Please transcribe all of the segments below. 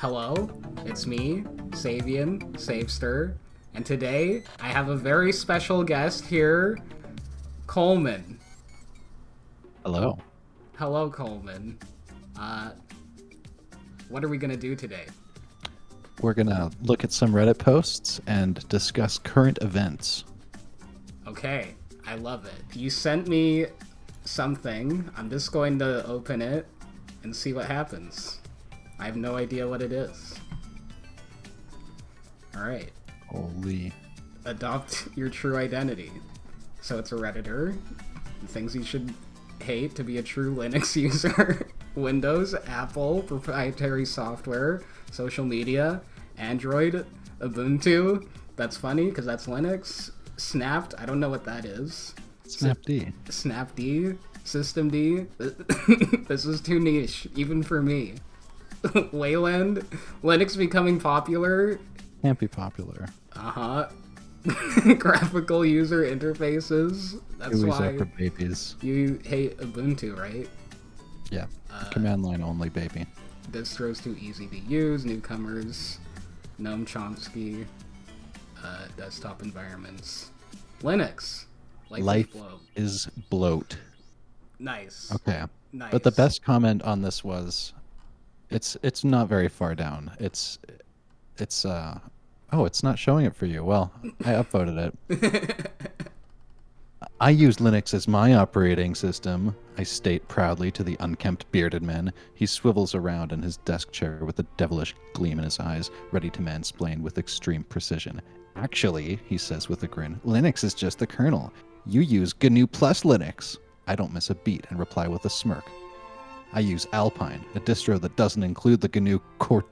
Hello, it's me, Savian, Savester, and today I have a very special guest here, Coleman. Hello. Hello, Coleman. What are we gonna do today? We're going to look at some Reddit posts and discuss current events. Okay, I love it. You sent me something. I'm just going to open it and see what happens. I have no idea what it is. Alright. Holy. Adopt your true identity. So it's a Redditor. Things you should hate to be a true Linux user. Windows, Apple, proprietary software, social media, Android, Ubuntu. That's funny because that's Linux. Snapped, I don't know what that is. Snapd. Snapd, Systemd. This is too niche, even for me. Wayland, Linux becoming popular. Can't be popular. Graphical user interfaces. That's Always why up for babies. you hate Ubuntu, right? Yeah. Command line only, baby. Distros too easy to use. Newcomers. Noam Chomsky. Desktop environments. Linux. Life is bloat. Nice. Okay. Nice. But the best comment on this was, it's not very far down. It's not showing it for you. Well, I upvoted it. I use Linux as my operating system, I state proudly to the unkempt bearded man. He swivels around in his desk chair with a devilish gleam in his eyes, ready to mansplain with extreme precision. Actually, he says with a grin, Linux is just the kernel. You use GNU plus Linux. I don't miss a beat and reply with a smirk. I use Alpine, a distro that doesn't include the GNU core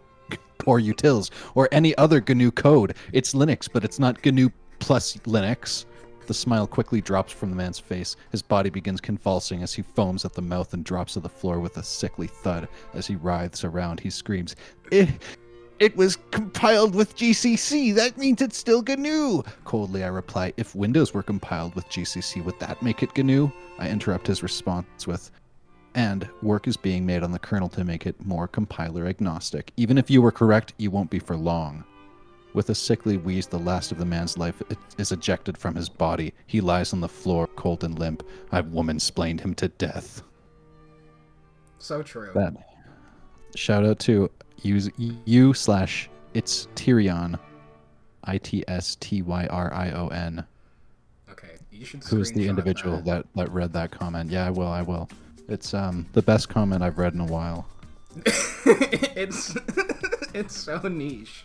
utils or any other GNU code. It's Linux, but it's not GNU plus Linux. The smile quickly drops from the man's face. His body begins convulsing as he foams at the mouth and drops to the floor with a sickly thud. As he writhes around, he screams, It was compiled with GCC. That means it's still GNU. Coldly, I reply, if Windows were compiled with GCC, would that make it GNU? I interrupt his response with, and work is being made on the kernel to make it more compiler agnostic. Even if you were correct, you won't be for long. With a sickly wheeze, the last of the man's life is ejected from his body. He lies on the floor, cold and limp. I've woman-splained him to death. So true. That. Shout out to you/it's Tyrion, ITSTYRION. Okay, you should. Who's the individual that read that comment? Yeah, I will. It's the best comment I've read in a while. it's so niche.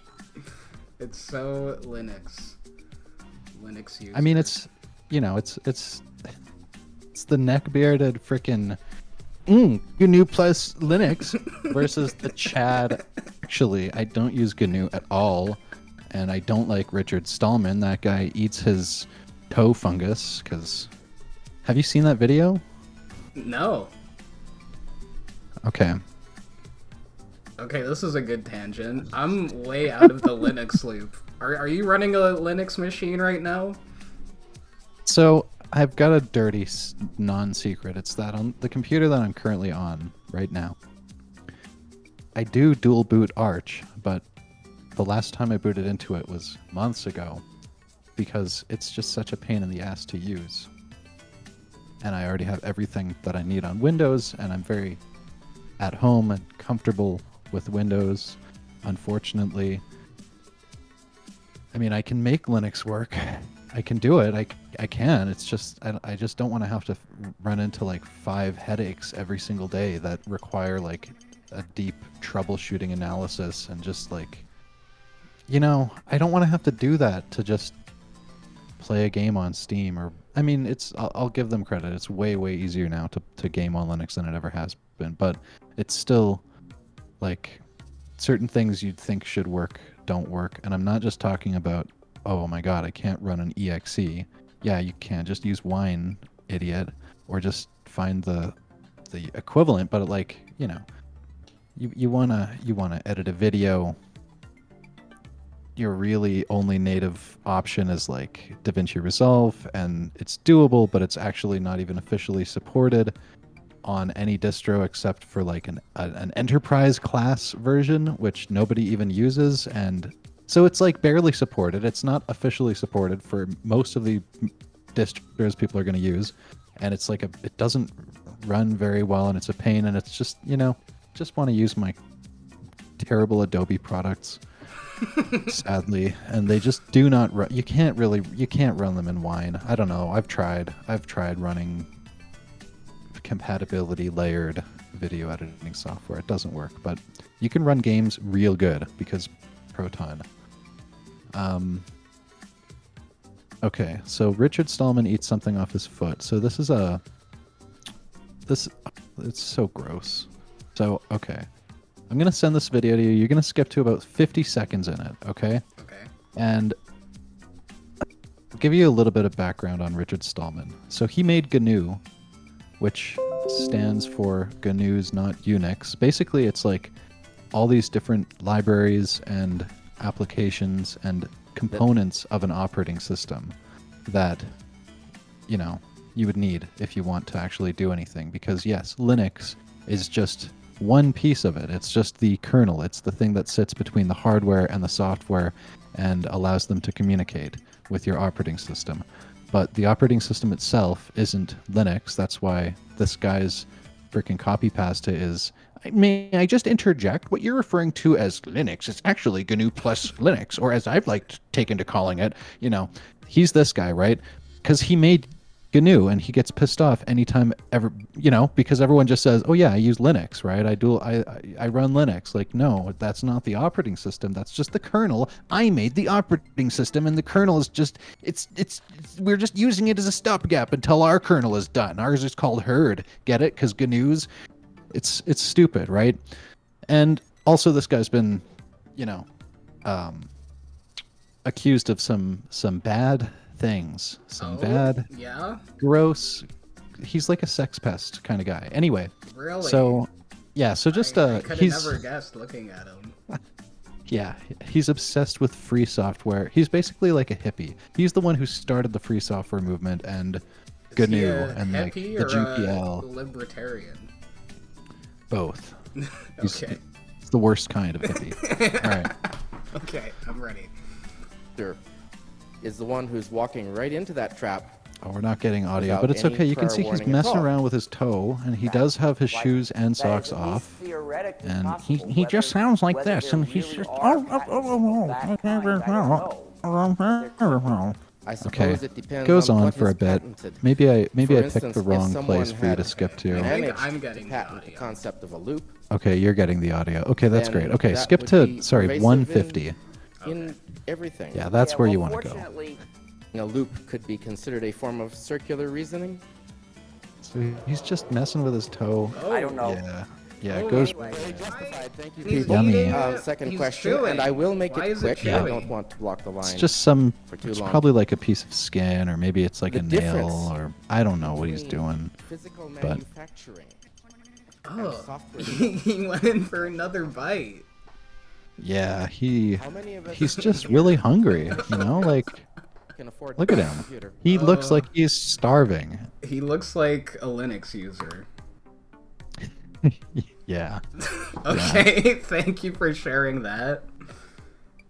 It's so Linux user. I mean, it's it's the neck-bearded frickin' GNU plus Linux versus the Chad. Actually, I don't use GNU at all, and I don't like Richard Stallman. That guy eats his toe fungus. Have you seen that video? No. Okay, this is a good tangent. I'm way out of the Linux loop. Are you running a Linux machine right now? so I've got a dirty non-secret. It's that on the computer that I'm currently on right now. I do dual boot Arch, but the last time I booted into it was months ago because it's just such a pain in the ass to use. And I already have everything that I need on Windows, and I'm very at home and comfortable with Windows. Unfortunately, I mean, I can make Linux work. I can do it. I can. It's just I just don't want to have to run into like 5 headaches every single day that require like a deep troubleshooting analysis and just like, I don't want to have to do that to just play a game on Steam. Or I mean, I'll give them credit. It's way easier now to game on Linux than it ever has been, but it's still like certain things you'd think should work don't work. And I'm not just talking about, oh my god, I can't run an exe. Yeah, you can. Just use Wine, idiot, or just find the equivalent. But like, you wanna edit a video. Your really only native option is like DaVinci Resolve, and it's doable, but it's actually not even officially supported. on any distro except for like an enterprise class version, which nobody even uses, and so it's like barely supported. It's not officially supported for most of the distros people are going to use, and it's like it doesn't run very well, and it's a pain, and it's just just want to use my terrible Adobe products. Sadly, and they just do not run. You can't run them in Wine. I don't know. I've tried running compatibility layered video editing software. It doesn't work, but you can run games real good because Proton. Okay, so Richard Stallman eats something off his foot. So this is it's so gross. So okay, I'm gonna send this video to you. You're gonna skip to about 50 seconds in it, okay? Okay. And I'll give you a little bit of background on Richard Stallman. So he made GNU, which stands for GNU's Not Unix. Basically, it's like all these different libraries and applications and components of an operating system that, you would need if you want to actually do anything. Because yes, Linux is just one piece of it. It's just the kernel. It's the thing that sits between the hardware and the software and allows them to communicate with your operating system. But the operating system itself isn't Linux. That's why this guy's freaking copy pasta is, may I just interject? What you're referring to as Linux is actually GNU plus Linux, or as I've taken to calling it, he's this guy, right? Because he made GNU, and he gets pissed off anytime ever, because everyone just says, oh yeah, I use Linux, right? I run Linux. Like, no, that's not the operating system. That's just the kernel. I made the operating system, and the kernel is just, we're just using it as a stopgap until our kernel is done. Ours is called herd. Get it? Because GNU's, it's stupid, right? And also this guy's been, accused of some bad things, bad, gross. He's like a sex pest kind of guy. Anyway, really? So yeah, so just I could have never guessed looking at him. Yeah, he's obsessed with free software. He's basically like a hippie. He's the one who started the free software movement and GNU and like the GPL. A libertarian? Both. Okay. It's the worst kind of hippie. All right. Okay, I'm ready. Sure. Is the one who's walking right into that trap. Oh, we're not getting audio, but it's okay. You can see he's messing around with his toe, and he does have his shoes and socks off. And he just sounds like this, and he's just I suppose it depends goes on what for a is bit. patented. Maybe I For picked instance, the if wrong someone place for you had to skip to. managed I'm to getting the patent the audio. concept of a loop. Okay, you're getting the audio. Okay, that's Then great. Okay, that skip would to be 150. In everything. Yeah, that's where you want to go. A loop could be considered a form of circular reasoning. So he's just messing with his toe. I don't know. Yeah, it goes. Very justified. Thank you, He's people. Yummy. Second He's question, chewing. and I will make Why it is it quick. I chewing? don't want to block the line. It's just some. For too It's long. probably like a piece of skin, or maybe it's like The a nail, difference or I don't know what he's between doing. Physical but- manufacturing. Oh, software he went in for another bite. Yeah, How many of us he's just really hungry. Like can afford look at a him. computer? He looks like he's starving. He looks like a Linux user. Yeah, Okay, thank you for sharing that.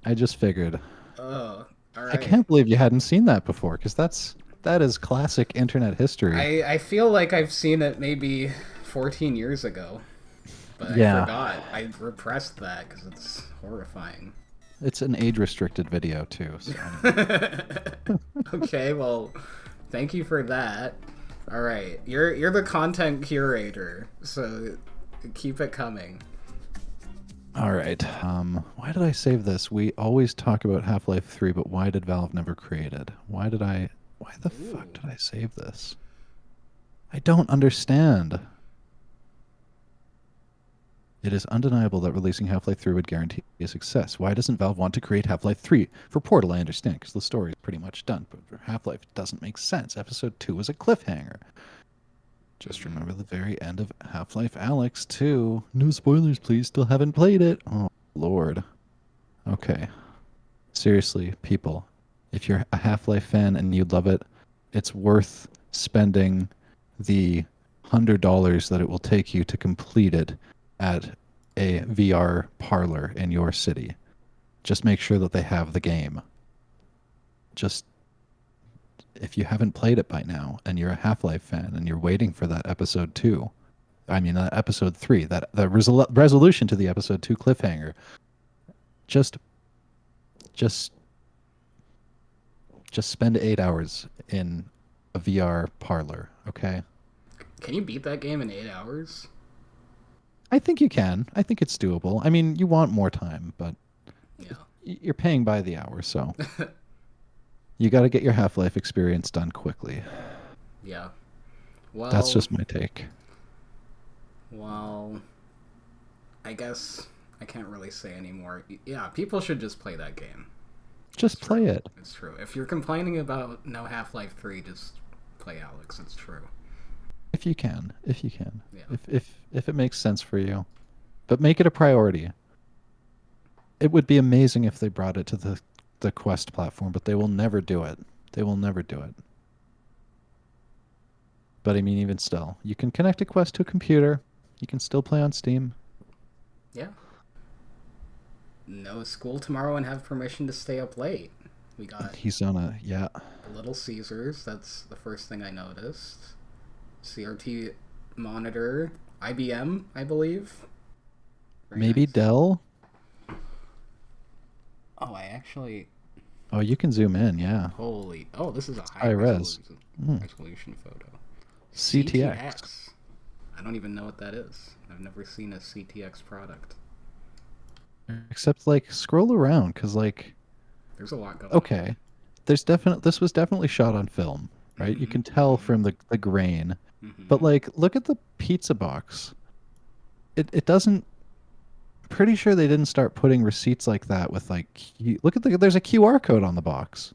I just figured. Oh, all right. I can't believe you hadn't seen that before, because that is classic internet history. I feel like I've seen it maybe 14 years ago, but Yeah. I forgot. I repressed that because it's horrifying. It's an age-restricted video too. So. Okay, well, thank you for that. All right, you're the content curator, so keep it coming. All right. Why did I save this? We always talk about Half-Life 3, but why did Valve never create it? Why the fuck did I save this? I don't understand. It is undeniable that releasing Half-Life 3 would guarantee a success. Why doesn't Valve want to create Half-Life 3? For Portal, I understand, because the story is pretty much done. But for Half-Life, it doesn't make sense. Episode 2 was a cliffhanger. Just remember the very end of Half-Life Alyx 2. No spoilers, please. Still haven't played it. Oh, Lord. Okay. Seriously, people. If you're a Half-Life fan and you love it, it's worth spending the $100 that it will take you to complete it at a VR parlor in your city. Just make sure that they have the game. Just if you haven't played it by now and you're a Half-Life fan and you're waiting for that episode 2, I mean episode 3, that the resolution to the episode 2 cliffhanger, just spend 8 hours in a VR parlor, okay? Can you beat that game in 8 hours? I think you can. I think it's doable. I mean, you want more time, but Yeah. you're paying by the hour, so you got to get your Half-Life experience done quickly. Yeah. Well, That's just my take. Well, I guess I can't really say anymore. Yeah, people should just play that game. Just It's play true. it. It's true. If you're complaining about no Half-Life 3, just play Alex. It's true. If you can. Yeah. If it makes sense for you. But make it a priority. It would be amazing if they brought it to the Quest platform, but they will never do it. They will never do it. But I mean, even still, you can connect a Quest to a computer. You can still play on Steam. Yeah. No school tomorrow and have permission to stay up late. We got He's on a, yeah. Little Caesars. That's the first thing I noticed. CRT monitor. IBM, I believe. Very Maybe nice. Dell? Oh, I actually... Oh, you can zoom in, yeah. Holy... Oh, this is a High res. resolution photo. CTX. I don't even know what that is. I've never seen a CTX product. Except, like, scroll around, because, like... There's a lot going Okay. This was definitely shot on film, right? You can tell from the grain. on. But, like, look at the pizza box. It doesn't... Pretty sure they didn't start putting receipts like that with, like... Look at there's a QR code on the box.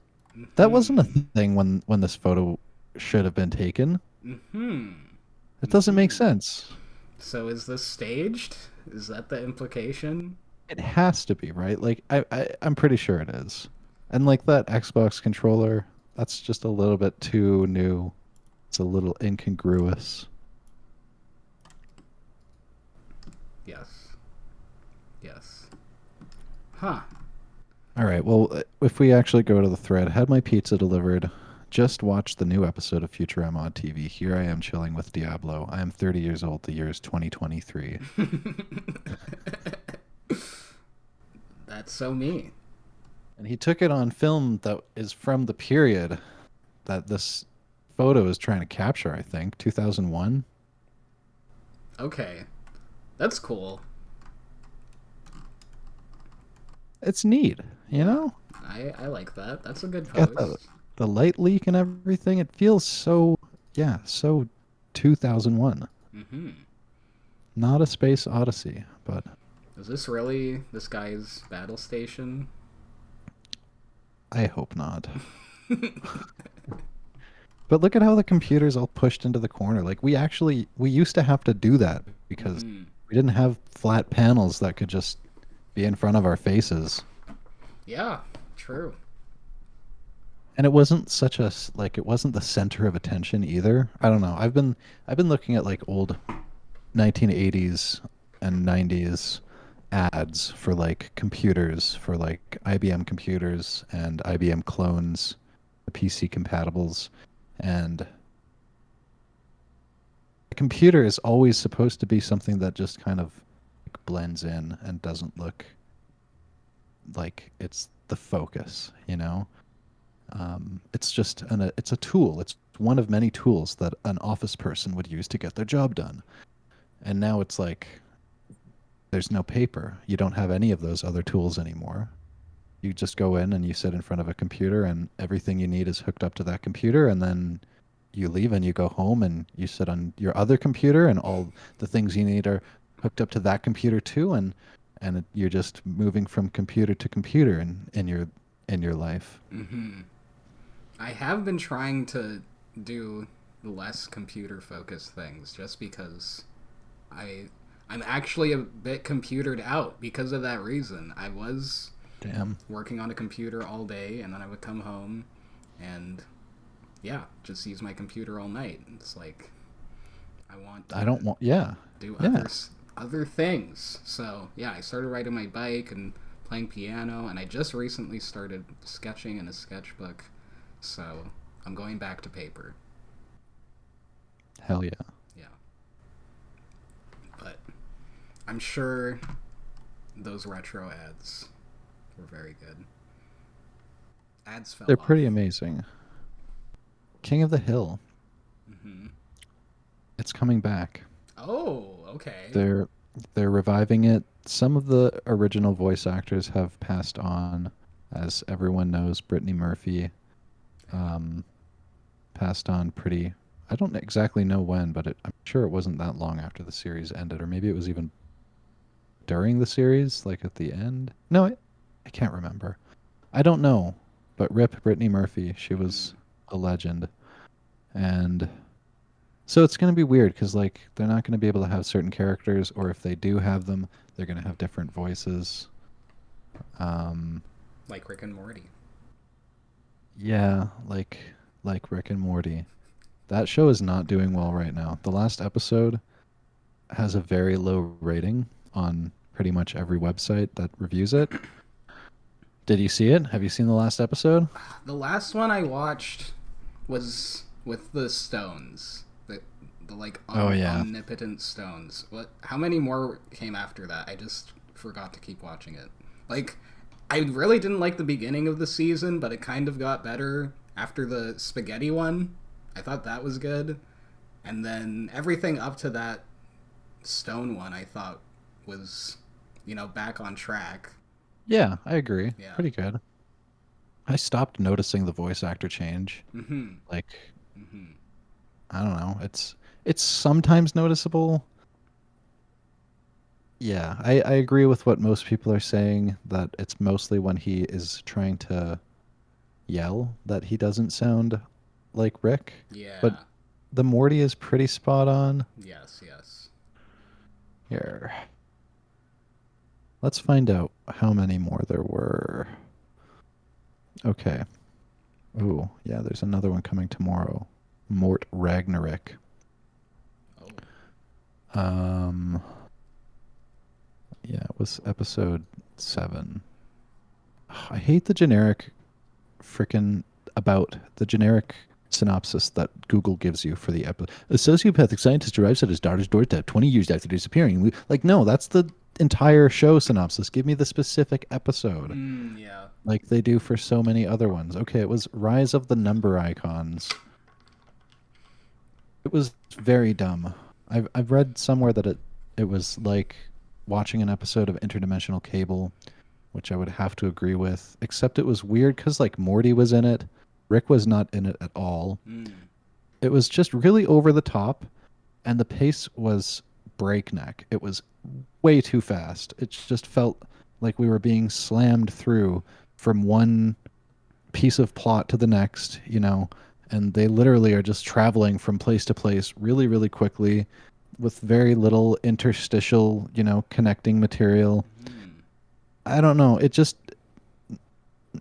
That wasn't a thing when this photo should have been taken. It doesn't make sense. So is this staged? Is that the implication? It has to be, right? Like, I'm pretty sure it is. And, like, that Xbox controller, that's just a little bit too new. It's a little incongruous. Yes. Yes. Huh. All right, well, if we actually go to the thread, had my pizza delivered, just watched the new episode of Futurama on TV. Here I am chilling with Diablo. I am 30 years old. The year is 2023. That's so me. And he took it on film that is from the period that this photo is trying to capture, I think, 2001. Okay. That's cool. It's neat, you know? I like that. That's a good Got post. the light leak and everything. It feels so 2001. Not a space odyssey, but... Is this really this guy's battle station? I hope not. But look at how the computer's all pushed into the corner. Like, we used to have to do that because we didn't have flat panels that could just be in front of our faces. Yeah, true. And it wasn't it wasn't the center of attention either. I don't know. I've been looking at, like, old 1980s and 90s ads for, like, computers, for, like, IBM computers and IBM clones, the PC compatibles, and the computer is always supposed to be something that just kind of, like, blends in and doesn't look like it's the focus, you know? It's just it's a tool. It's one of many tools that an office person would use to get their job done. And now it's like, there's no paper. You don't have any of those other tools anymore. You just go in and you sit in front of a computer and everything you need is hooked up to that computer, and then you leave and you go home and you sit on your other computer and all the things you need are hooked up to that computer too, and you're just moving from computer to computer in your life. I have been trying to do less computer focused things just because I'm actually a bit computered out because of that reason. I was working on a computer all day, and then I would come home and just use my computer all night. It's like, I want I to don't want. Yeah, do yeah. other things. So yeah, I started riding my bike and playing piano, and I just recently started sketching in a sketchbook. So I'm going back to paper. Hell yeah. Yeah, but I'm sure those retro ads were very good. Ads fell They're off. pretty amazing. King of the Hill. Hmm. It's coming back. Oh, okay. They're they're reviving it. Some of the original voice actors have passed on, as everyone knows. Brittany Murphy um, passed on pretty. I don't exactly know when, but I'm sure it wasn't that long after the series ended, or maybe it was even during the series, like at the end. No, I can't remember. I don't know, but rip Brittany Murphy. She was a legend, and so it's going to be weird because like they're not going to be able to have certain characters, or if they do have them, they're going to have different voices. Um, Like Rick and Morty. yeah, like Rick and Morty. That show is not doing well right now. The last episode has a very low rating on pretty much every website that reviews it. Did you see it? Have you seen the last episode? The last one I watched was with the stones. The like Oh yeah. omnipotent stones. What? How many more came after that? I just forgot to keep watching it. Like, I really didn't like the beginning of the season, but it kind of got better after the spaghetti one. I thought that was good, and then everything up to that stone one, I thought was, back on track. Yeah, I agree. Yeah. Pretty good. I stopped noticing the voice actor change. Mm-hmm. Like, Mm-hmm. I don't know. It's sometimes noticeable. Yeah, I agree with what most people are saying that it's mostly when he is trying to yell that he doesn't sound like Rick. But Yeah. the Morty is pretty spot on. Yes. Yes. Here. Let's find out how many more there were. Okay. Ooh, yeah, there's another one coming tomorrow. Mort Ragnarok. Oh. Yeah, it was episode 7. I hate the generic the generic synopsis that Google gives you for the episode. A sociopathic scientist arrives at his daughter's doorstep 20 years after disappearing. Like, no, that's the entire show synopsis. Give me the specific episode. Yeah. Like they do for so many other ones. Okay, it was Rise of the Number Icons. It was very dumb. I've read somewhere that it was like watching an episode of Interdimensional Cable, which I would have to agree with. Except it was weird because like Morty was in it, Rick was not in it at all. It was just really over the top, and the pace was breakneck. It was way too fast. It just felt like we were being slammed through from one piece of plot to the next, and they literally are just traveling from place to place really, really quickly with very little interstitial, connecting material. I don't know. It just,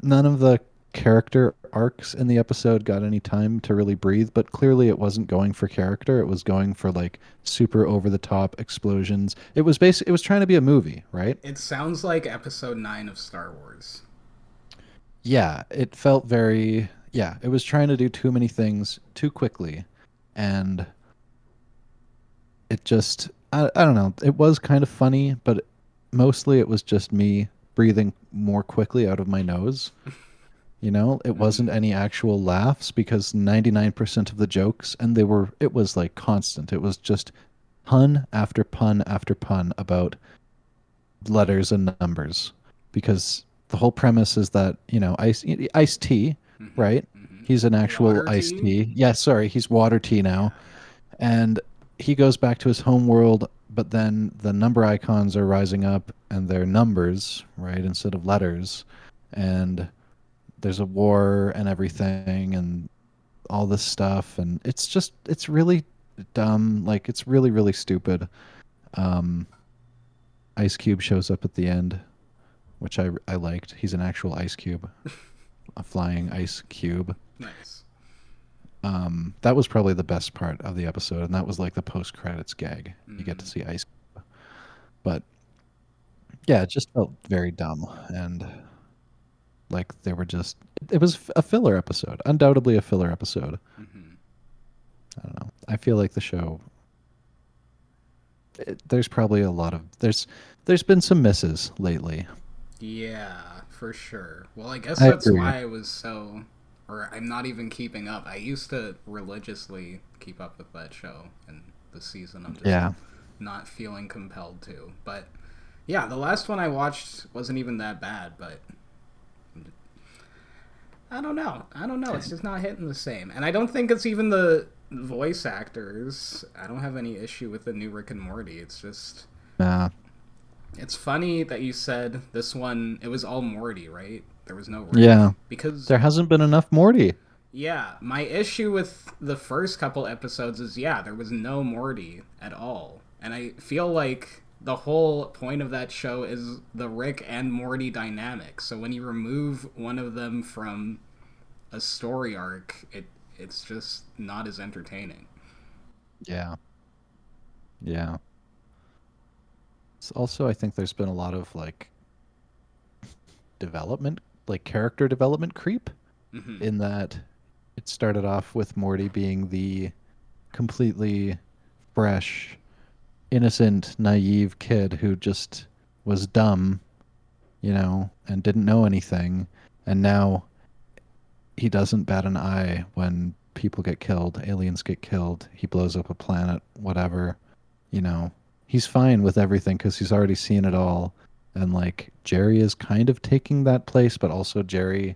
none of the character arcs in the episode got any time to really breathe, but clearly it wasn't going for character. It was going for like super over the top explosions. It was trying to be a movie, right? It sounds like episode 9 of Star Wars. Yeah, it felt very, yeah, it was trying to do too many things too quickly, and it just, I don't know, it was kind of funny, but mostly it was just me breathing more quickly out of my nose. It wasn't any actual laughs because 99% of the jokes, and it was like constant. It was just pun after pun after pun about letters and numbers, because the whole premise is that, Ice Tea, right? He's an actual Water Ice tea? Tea. Yeah, sorry, he's Water Tea now. And he goes back to his home world, but then the number icons are rising up and they're numbers, right, instead of letters. And there's a war and everything and all this stuff, and it's really dumb. Like, it's really, really stupid. Ice Cube shows up at the end, which I liked. He's an actual ice cube, a flying ice cube. Nice. That was probably the best part of the episode, and that was like the post credits gag. You get to Mm. see Ice, but yeah, it just felt very dumb and like they were just. It was a filler episode, undoubtedly a filler episode. Hmm. I don't know. I feel like the show. There's probably a lot of there's been some misses lately. Yeah, for sure. Well, I guess I that's agree. why I was so, or I'm not even keeping up. I used to religiously keep up with that show, and this season I'm just Yeah. not feeling compelled to. But yeah, the last one I watched wasn't even that bad, but I don't know. I don't know. It's just not hitting the same. And I don't think it's even the voice actors. I don't have any issue with the new Rick and Morty. It's just Nah. it's funny that you said this one it was all Morty, right? There was no Yeah. Rick. Because There hasn't been enough Morty. yeah, my issue with the first couple episodes is yeah, there was no Morty at all. And I feel like the whole point of that show is the Rick and Morty dynamic. So when you remove one of them from a story arc, it's just not as entertaining. Yeah. Yeah. Also, I think there's been a lot of like development, like character development creep Hmm. in that it started off with Morty being the completely fresh, innocent, naive kid who just was dumb, and didn't know anything. And now he doesn't bat an eye when people get killed, aliens get killed, he blows up a planet, whatever, you know. He's fine with everything because he's already seen it all. And like Jerry is kind of taking that place, but also Jerry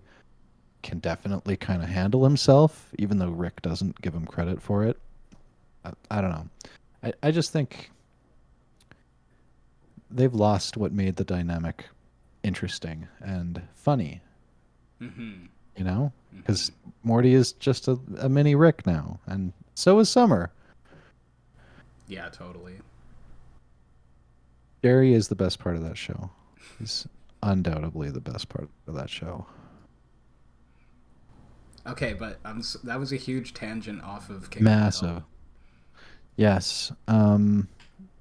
can definitely kind of handle himself, even though Rick doesn't give him credit for it. I don't know. I just think they've lost what made the dynamic interesting and funny, Hmm. you know? Hmm. Because Morty is just a mini Rick now, and so is Summer. Yeah, totally. Jerry is the best part of that show. He's undoubtedly the best part of that show. Okay, but that was a huge tangent off of King of the Hill. Massive. Yes.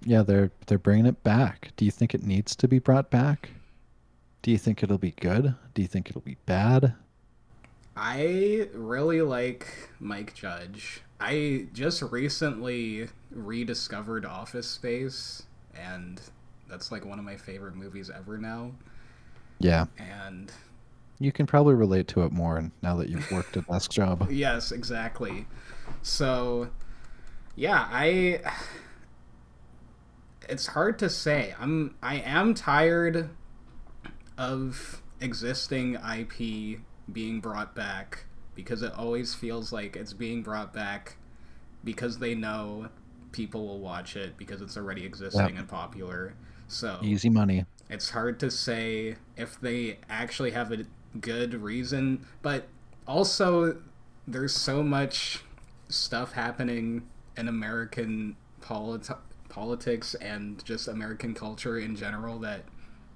Yeah, they're bringing it back. Do you think it needs to be brought back? Do you think it'll be good? Do you think it'll be bad? I really like Mike Judge. I just recently rediscovered Office Space, and that's like one of my favorite movies ever now. Yeah. And You can probably relate to it more now that you've worked a desk job. yes, exactly. So, yeah, I it's hard to say. I am tired of existing IP being brought back because it always feels like it's being brought back because they know people will watch it because it's already Yep. existing and popular. So Easy money. it's hard to say if they actually have a good reason, but also there's so much stuff happening in American politics and just American culture in general that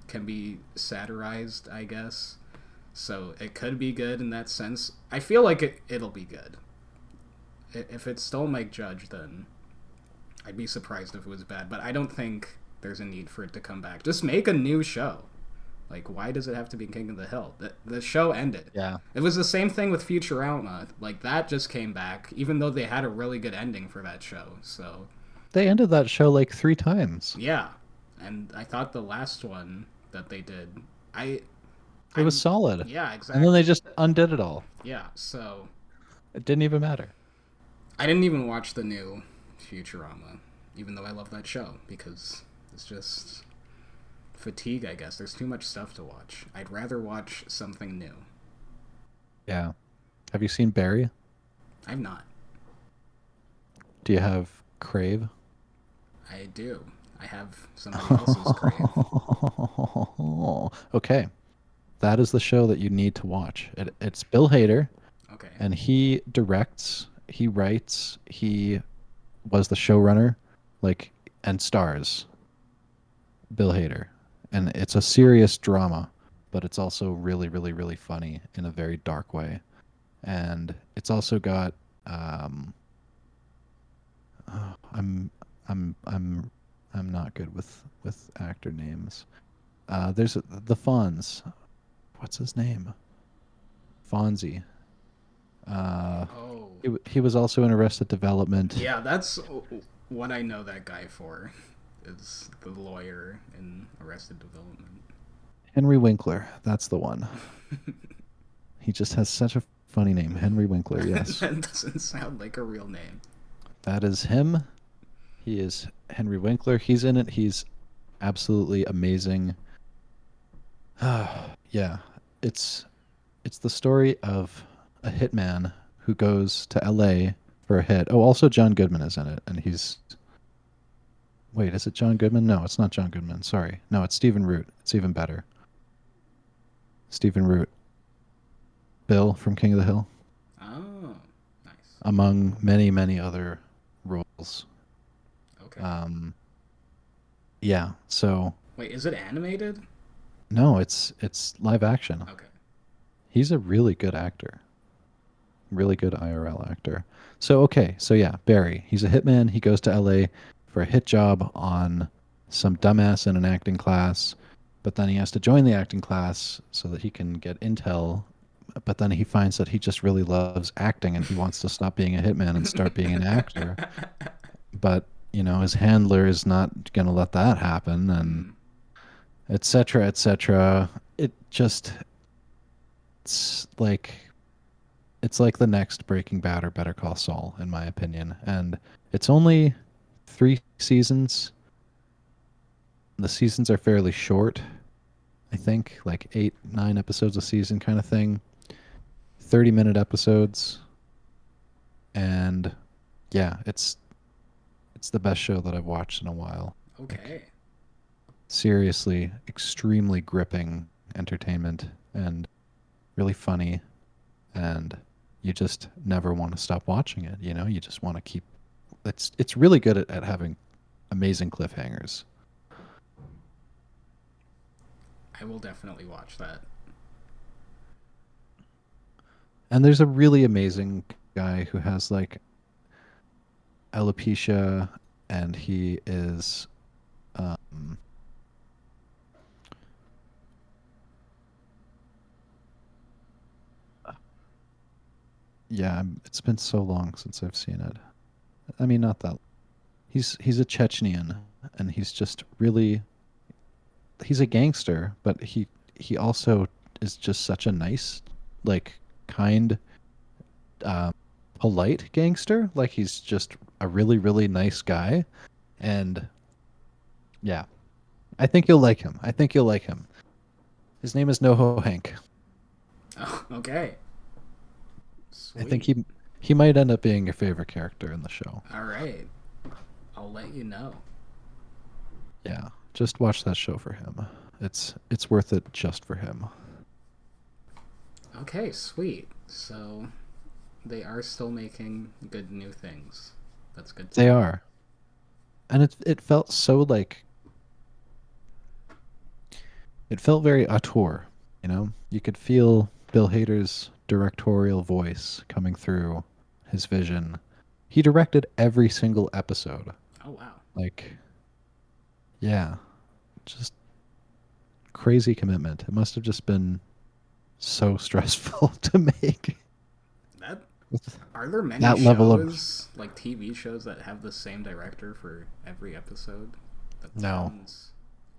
can be satirized, I guess. So it could be good in that sense. I feel like it'll be good. If it's still Mike Judge, then I'd be surprised if it was bad. But I don't think there's a need for it to come back. Just make a new show. Like, why does it have to be King of the Hill? The show ended. Yeah. It was the same thing with Futurama. Like, that just came back, even though they had a really good ending for that show. So, They ended that show like 3 times. yeah. And I thought the last one that they did, I, It was I'm, solid. yeah, And then exactly. they just undid it all. Yeah, so It didn't even matter. I didn't even watch the new Futurama, even though I love that show, because it's just fatigue, I guess. There's too much stuff to watch. I'd rather watch something new. Yeah. Have you seen Barry? I'm not. Do you have Crave? I do. I have somebody else's crave. Okay. That is the show that you need to watch. It's Bill Hader, Okay. and he directs, he writes, he was the showrunner, like, and stars. Bill Hader. And it's a serious drama, but it's also really, really, really funny in a very dark way. And it's also got Um, oh, I'm not good with actor names. There's the Fonz. What's his name? Fonzie. Oh, He was also in Arrested Development. yeah, that's what I know that guy for. Is the lawyer in Arrested Development. Henry Winkler. That's the one. He just has such a funny name, Henry Winkler. Yes, That doesn't sound like a real name. that is him. He is Henry Winkler. He's in it. He's absolutely amazing. Yeah, it's it's the story of a hitman who goes to L.A. for a hit. Oh, also John Goodman is in it, and he's wait, is it John Goodman? No, it's not John Goodman. Sorry, no, it's Stephen Root. It's even better. Stephen Root, Bill from King of the Hill, Oh, nice. among many other roles. Okay. Yeah. So Wait, is it animated? no, it's live action. Okay. He's a really good actor. Really good IRL actor. So okay, so yeah, Barry. He's a hitman. He goes to LA for a hit job on some dumbass in an acting class, but then he has to join the acting class so that he can get intel. But then he finds that he just really loves acting and he wants to stop being a hitman and start being an actor. But, you know, his handler is not going to let that happen and etc. etc. It just it's it's like the next Breaking Bad or Better Call Saul, in my opinion. And it's only 3 seasons. The seasons are fairly short, I think, like 8, 9 episodes a season kind of thing. 30-minute episodes. And yeah, it's the best show that I've watched in a while. Okay. Seriously, extremely gripping entertainment and really funny, and you just never want to stop watching it. You know, you just want to keep. It's really good at having amazing cliffhangers. I will definitely watch that. And there's a really amazing guy who has like alopecia, and he is. Um, yeah, it's been so long since I've seen it. I mean, not that. He's a Chechenian, and he's just really. He's a gangster, but he also is just such a nice, like, kind, uh, polite gangster. Like he's just a really nice guy, and yeah, I think you'll like him. I think you'll like him. His name is NoHo Hank. Oh, okay. I think Sweet. he might end up being your favorite character in the show. All right. I'll let you know. Yeah, just watch that show for him. It's worth it just for him. Okay, sweet. So they are still making good new things. That's good to They know. are, and it felt so like it felt very auteur. You know, you could feel Bill Hader's directorial voice coming through his vision. He directed every single episode. Oh, wow. Like, yeah, just crazy commitment. It must have just been so stressful to make That Are there many that level of. shows, like TV shows, that have the same director for every episode? That No. sounds...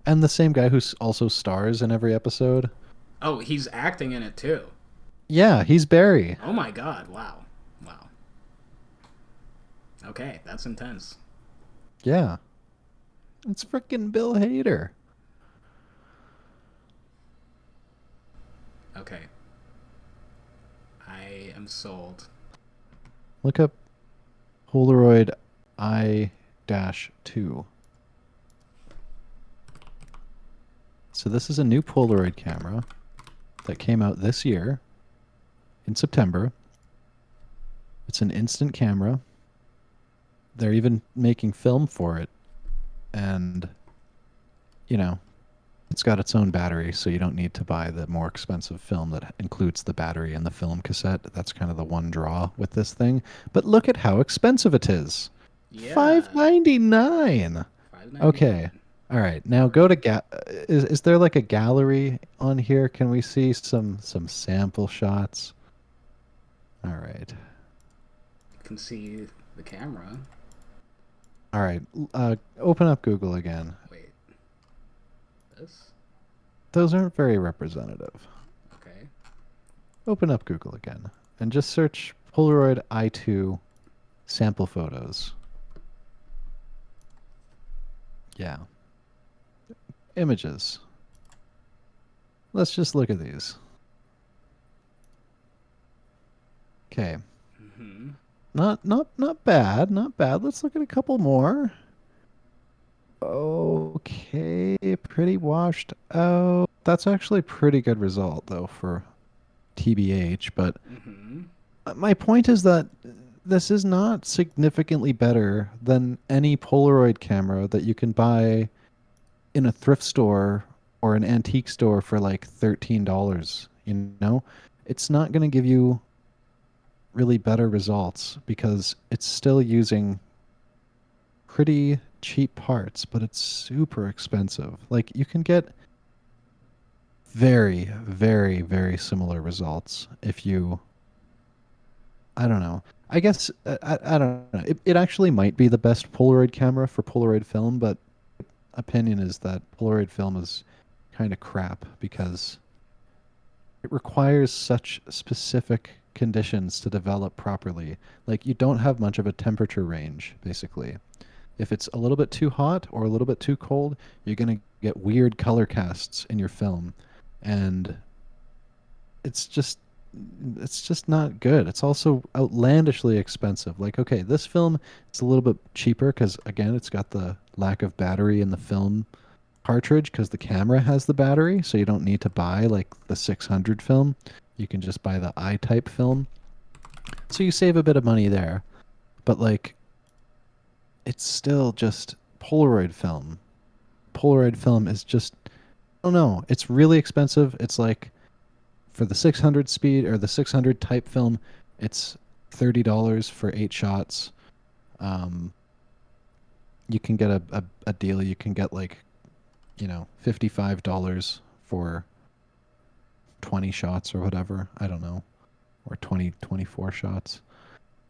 And the same guy who also stars in every episode. Oh, he's acting in it too. Yeah, he's Barry. Oh my god, wow. Wow. Okay, that's intense. Yeah. It's freaking Bill Hader. Okay. I am sold. Look up Polaroid I-2. So this is a new Polaroid camera that came out this year in September. It's an instant camera. They're even making film for it. And, you know, It's got its own battery, so you don't need to buy the more expensive film that includes the battery and the film cassette. That's kind of the one draw with this thing. But look at how expensive it is. Yeah, $5.99. Okay. 599. All right. Now go to is there like a gallery on here? Can we see some sample shots? All right. You can see the camera. All right. Open up Google again. Wait, this? Those aren't very representative. Okay. Open up Google again and just search Polaroid i2 sample photos. Yeah. Images. Let's just look at these. Okay. Hmm. Not bad. Not bad. Let's look at a couple more. Okay, pretty washed out. That's actually a pretty good result though for TBH, but Hmm. my point is that this is not significantly better than any Polaroid camera that you can buy in a thrift store or an antique store for like $13. You know, it's not going to give you really better results because it's still using pretty cheap parts, but it's super expensive. Like you can get very, very, very similar results if you, I don't know. I guess I don't know. It actually might be the best Polaroid camera for Polaroid film, but opinion is that Polaroid film is kind of crap because it requires such specific conditions to develop properly. Like you don't have much of a temperature range, basically. If it's a little bit too hot or a little bit too cold, you're going to get weird color casts in your film. And it's just it's just not good. It's also outlandishly expensive. Like, okay, this film is a little bit cheaper because again, it's got the lack of battery in the film cartridge because the camera has the battery, so you don't need to buy like the 600 film. You can just buy the I-type film. So you save a bit of money there. But like it's still just Polaroid film. Polaroid film is just I don't know. It's really expensive. It's like for the 600 speed or the 600 type film, it's $30 for 8 shots. Um, you can get a deal. You can get like, $55 for 20 shots or whatever. I don't know. Or 24 shots.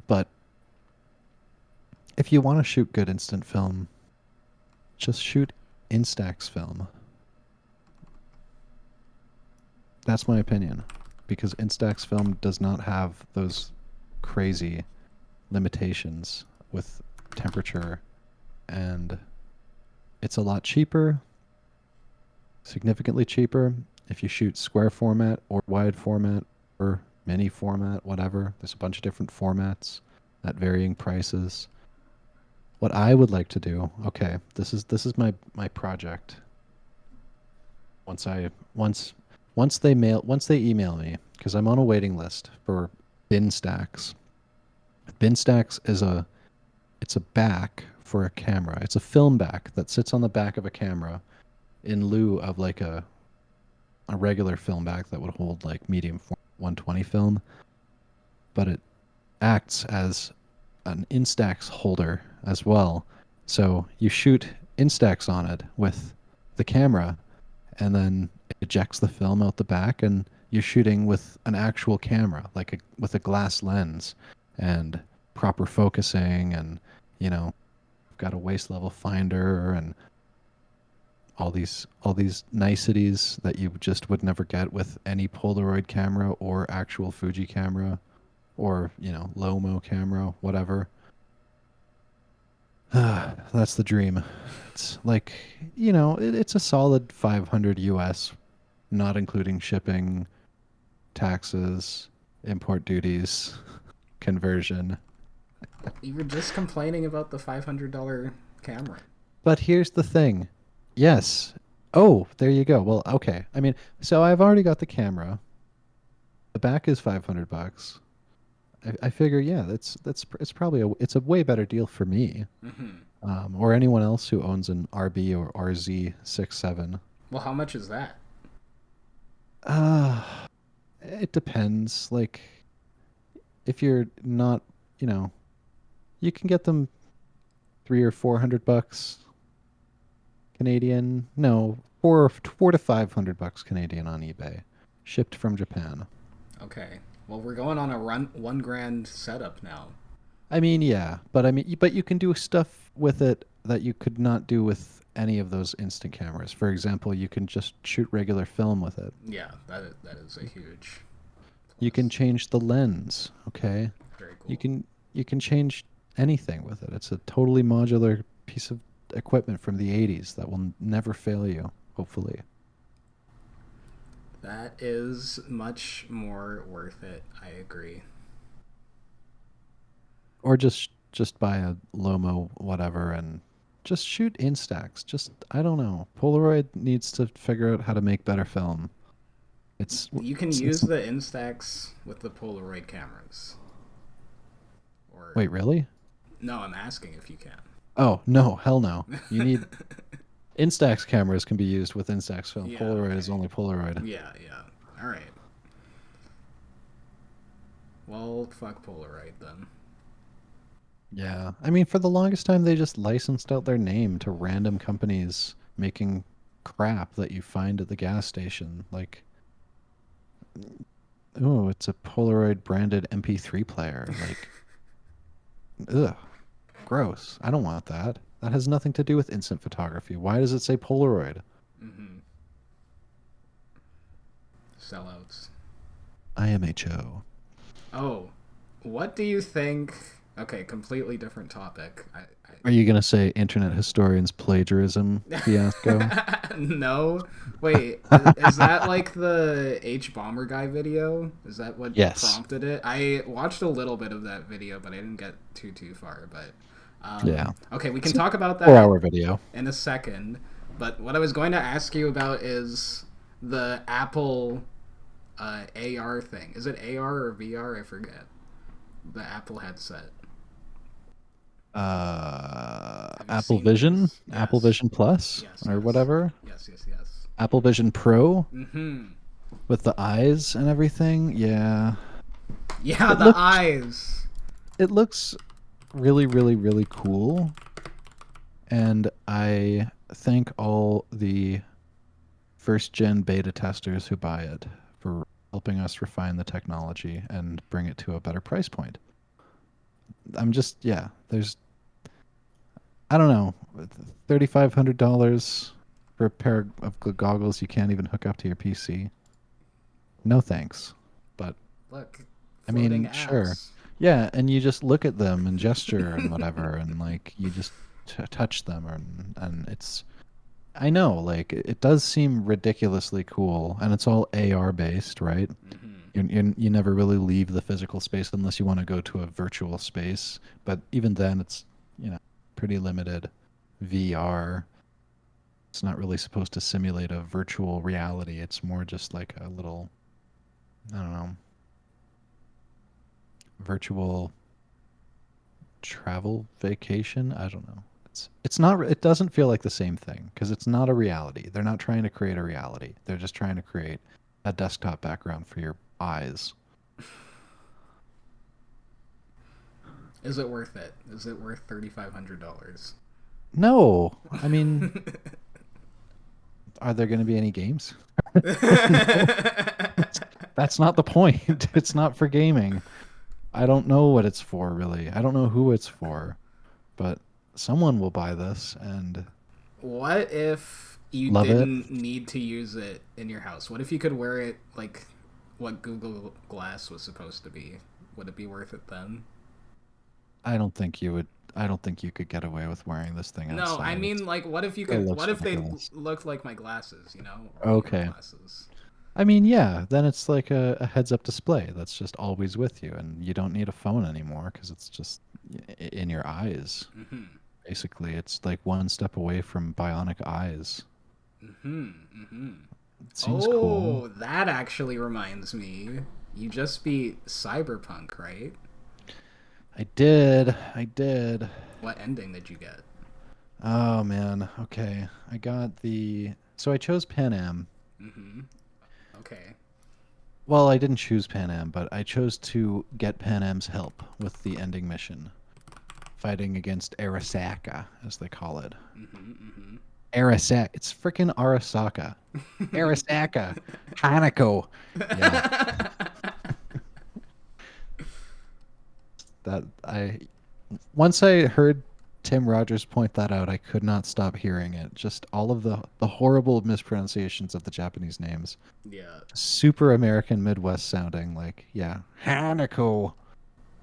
But if you want to shoot good instant film, just shoot Instax film. That's my opinion. Because Instax film does not have those crazy limitations with temperature, and it's a lot cheaper, significantly cheaper if you shoot square format or wide format or mini format, whatever. There's a bunch of different formats at varying prices. What I would like to do, okay, this is my project. Once they email me, because I'm on a waiting list for bin stacks. Bin stacks it's a back for a camera. It's a film back that sits on the back of a camera in lieu of like a regular film back that would hold like medium 120 film, but it acts as an Instax holder as well. So you shoot Instax on it with the camera, and then it ejects the film out the back, and you're shooting with an actual camera, like with a glass lens and proper focusing, and got a waist level finder and all these niceties that you just would never get with any Polaroid camera or actual Fuji camera or Lomo camera, whatever. That's the dream. It's like it's a solid 500 US, not including shipping, taxes, import duties, conversion. You were just complaining about the $500 camera. But here's the thing. Yes. Oh, there you go. Well, okay. I mean, so I've already got the camera. The back is $500. I figure, yeah, it's probably it's a way better deal for me, Hmm. or anyone else who owns an RB or RZ 67. Well, how much is that? Uh, it depends. Like, if you're not, you know, you can get them 300 or 400 bucks Canadian. No, four to 500 bucks Canadian on eBay, shipped from Japan. Okay. Well, we're going on a 1 grand setup now. I mean, yeah, but but you can do stuff with it that you could not do with any of those instant cameras. For example, you can just shoot regular film with it. Yeah, that is a huge You can plus. change the lens, okay? Very You cool. can you can change anything with it. It's a totally modular piece of equipment from the 80s that will never fail you, hopefully. That is much more worth it. I agree. Or just buy a Lomo whatever and just shoot Instax. Just I don't know. Polaroid needs to figure out how to make better film. It's You can it's use the Instax with the Polaroid cameras. Or wait, really? no, I'm asking if you can. Oh, no, hell no. You need Instax cameras can be used with Instax film. Yeah, Polaroid is okay. only Polaroid. Yeah, yeah. All right. Well, fuck Polaroid then. Yeah. I mean, for the longest time, they just licensed out their name to random companies making crap that you find at the gas station. Like, oh, it's a Polaroid branded MP3 player. Like, ugh, gross. I don't want that. That has nothing to do with instant photography. Why does it say Polaroid? Mm-hmm. Sellouts. IMHO. Oh, what do you think? Okay, completely different topic. Are you going to say internet historians plagiarism fiasco? No. Wait, is that like the H bomber guy video? Is that what Yes. prompted it? I watched a little bit of that video, but I didn't get too far. But Yeah. okay, we can It's a talk about that 4 hour video. in a second. But what I was going to ask you about is the Apple AR thing. Is it AR or VR? I forget. The Apple headset. Have you Apple seen Vision, those? Apple Yes. Vision Plus, Yes, or yes. whatever, Yes. Apple Vision Pro Mm-hmm. with the eyes and everything. Yeah, Yeah, it the looks eyes. it looks really, really, really cool, and I thank all the first gen beta testers who buy it for helping us refine the technology and bring it to a better price point. I'm just yeah, there's I don't know, $3,500 for a pair of goggles you can't even hook up to your PC. No thanks. But Look, I floating mean, sure. apps. Yeah, and you just look at them and gesture and whatever, and like you just touch them, and it's. I know, like it does seem ridiculously cool, and it's all AR based, right? Mm-hmm. You never really leave the physical space unless you want to go to a virtual space, but even then, it's pretty limited. VR. It's not really supposed to simulate a virtual reality. It's more just like a little, I don't know, virtual travel vacation. I don't know. It's not. It doesn't feel like the same thing because it's not a reality. They're not trying to create a reality. They're just trying to create a desktop background for your eyes. Is it worth it? Is it worth $3,500? No, I mean, are there going to be any games? No, that's not the point. It's not for gaming. I don't know what it's for, really. I don't know who it's for, but someone will buy this and What if you love it. didn't need to use it in your house? What if you could wear it like what Google Glass was supposed to be? Would it be worth it then? I don't think you would. I don't think you could get away with wearing this thing No, I outside. mean like what if you It could looks what if they ridiculous. looked like my glasses, or your Okay. glasses? I mean, yeah, then it's like a heads-up display that's just always with you, and you don't need a phone anymore because it's just in your eyes. Mhm. Basically, it's like one step away from bionic eyes. Mhm. Mhm. It seems cool. Oh, that actually reminds me. You just beat Cyberpunk, right? I did. I did. What ending did you get? Oh man. Okay. I got the So I chose Pan Am. Mm-hmm. Okay. Well, I didn't choose Pan Am, but I chose to get Pan Am's help with the ending mission, fighting against Arasaka, as they call it. Mm-hmm. Arasaka. It's freaking Arasaka. Arasaka. Hanako. Yeah. That I once I heard Tim Rogers point that out, I could not stop hearing it. Just all of the horrible mispronunciations of the Japanese names. Yeah. Super American Midwest sounding, like, yeah. Hanako.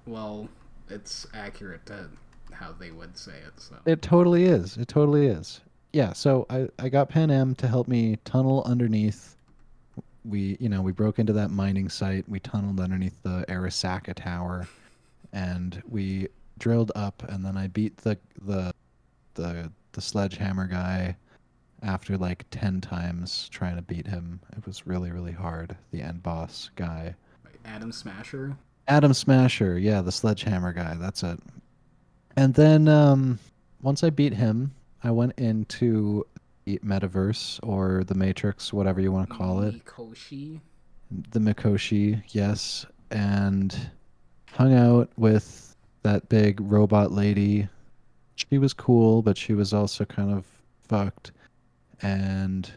Well, it's accurate to how they would say it, so. It totally is. It totally is. Yeah, so I got Pan Am to help me tunnel underneath. We broke into that mining site. We tunneled underneath the Arasaka Tower, and we drilled up, and then I beat the sledgehammer guy after like 10 times trying to beat him. It was really, really hard. The end boss guy. Adam Smasher? Adam Smasher, yeah, the sledgehammer guy. That's it. And then once I beat him, I went into the metaverse or the Matrix, whatever you want to call it. Mikoshi? The Mikoshi, yes, and hung out with that big robot lady. She was cool, but she was also kind of fucked. And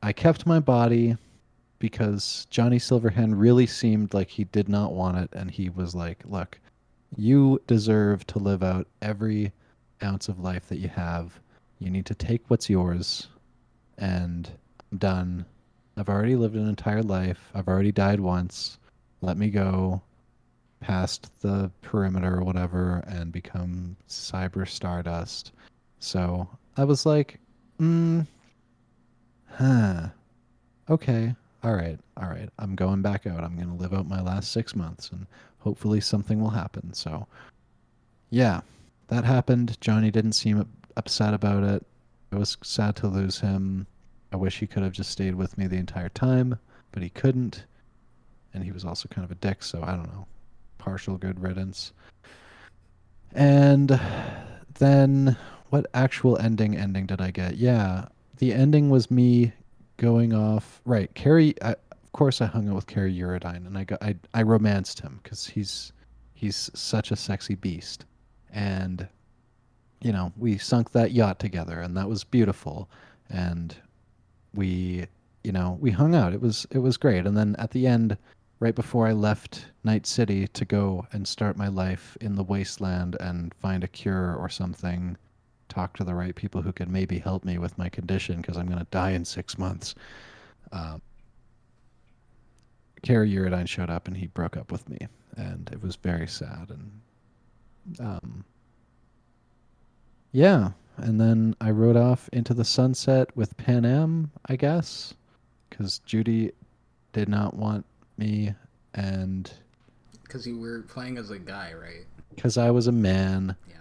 I kept my body because Johnny Silverhand really seemed like he did not want it, and he was like, "Look, you deserve to live out every ounce of life that you have. You need to take what's yours." And I'm done. I've already lived an entire life. I've already died once. Let me go past the perimeter or whatever and become cyber stardust. So I was like, huh, okay, all right. I'm going back out. I'm going to live out my last 6 months and hopefully something will happen. So yeah, that happened. Johnny didn't seem upset about it. I was sad to lose him. I wish he could have just stayed with me the entire time, but he couldn't. And he was also kind of a dick, so I don't know. Partial good riddance. And then what actual ending did I get? Yeah, the ending was me going off. Right, of course I hung out with Carrie Uridine, and I romanced him because he's such a sexy beast. And we sunk that yacht together, and that was beautiful. And we we hung out. It was great. And then at the end, right before I left Night City to go and start my life in the wasteland and find a cure or something, talk to the right people who could maybe help me with my condition because I'm going to die in 6 months. Um, Carrie Uridine showed up and he broke up with me, and it was very sad. And yeah, and then I rode off into the sunset with Pan Am, I guess, because Judy did not want me, and Because you were playing as a guy, right? because I was a man. Yeah.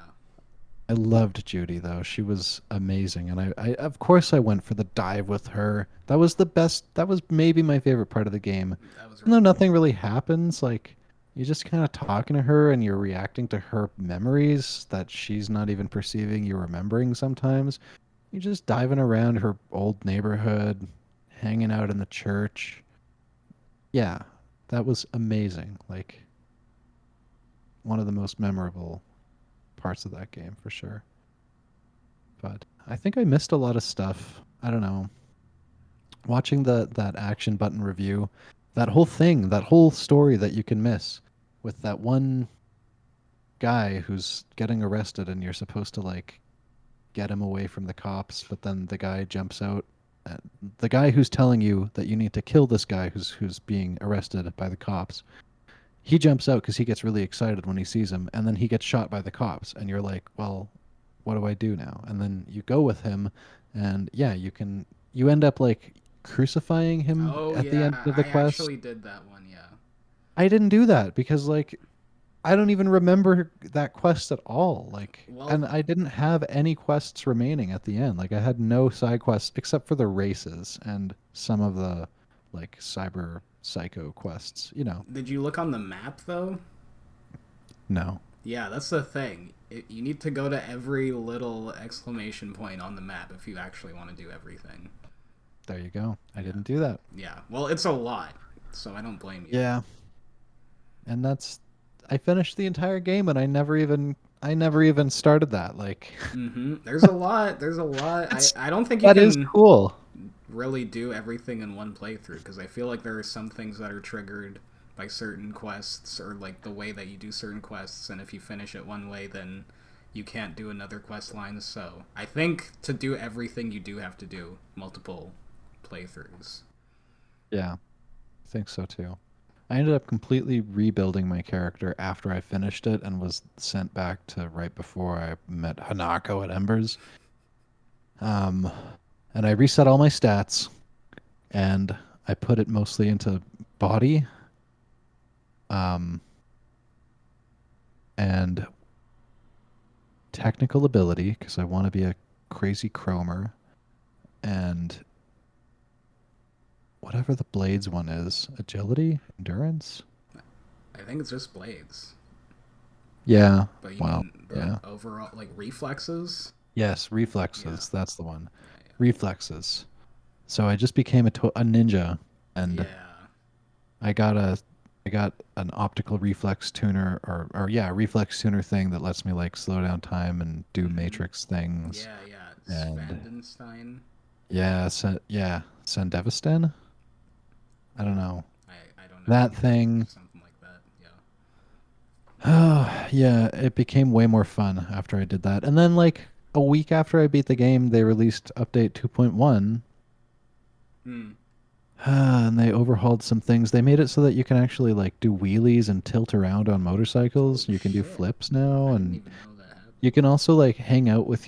I loved Judy though; she was amazing, and I of course I went for the dive with her. That was the best. That was maybe my favorite part of the game. That was Even though nothing really happens, like you're just kind of talking to her and you're reacting to her memories that she's not even perceiving you're remembering sometimes. You're just diving around her old neighborhood, hanging out in the church. Yeah, that was amazing. Like one of the most memorable parts of that game for sure. But I think I missed a lot of stuff. I don't know. Watching that action button review, that whole thing, that whole story that you can miss with that one guy who's getting arrested and you're supposed to like get him away from the cops, but then the guy jumps out. The guy who's telling you that you need to kill this guy who's being arrested by the cops, he jumps out because he gets really excited when he sees him, and then he gets shot by the cops, and you're like, well, what do I do now? And then you go with him, and yeah, you end up like crucifying him Oh at the end yeah, of the I quest. actually did that one. Yeah. I didn't do that because like I don't even remember that quest at all. Like, Well, and I didn't have any quests remaining at the end. Like, I had no side quests except for the races and some of the like cyber psycho quests. did you look on the map though? No. Yeah, that's the thing. You need to go to every little exclamation point on the map if you actually want to do everything. There you go. I didn't do that. Yeah. Well, it's a lot, so I don't blame you. Yeah. And I finished the entire game and I never even started that. Like There's a lot. There's a lot. I don't think you that is can cool. really do everything in one playthrough because I feel like there are some things that are triggered by certain quests or like the way that you do certain quests, and if you finish it one way, then you can't do another quest line. So I think to do everything, you do have to do multiple playthroughs. Yeah. I think so too. I ended up completely rebuilding my character after I finished it and was sent back to right before I met Hanako at Embers. And I reset all my stats and I put it mostly into body, and technical ability because I want to be a crazy chromer, and whatever the blades one is, agility, endurance. I think it's just blades, Yeah. but you Wow. mean Yeah. overall like reflexes? Yes, reflexes. Yeah. That's the one. Reflexes. So I just became a ninja, and Yeah. I got an optical reflex tuner or yeah, reflex tuner thing that lets me like slow down time and do matrix things. Yeah, yeah. And Svandenstein. yeah, Sandevastan. I don't know I don't know. that either. thing. Something like that. Yeah. Oh yeah, it became way more fun after I did that. And then like a week after I beat the game, they released update 2.1. Hmm. And they overhauled some things. They made it so that you can actually like do wheelies and tilt around on motorcycles. Oh You can do shit! flips now, I didn't and even know that happened. you can also like hang out with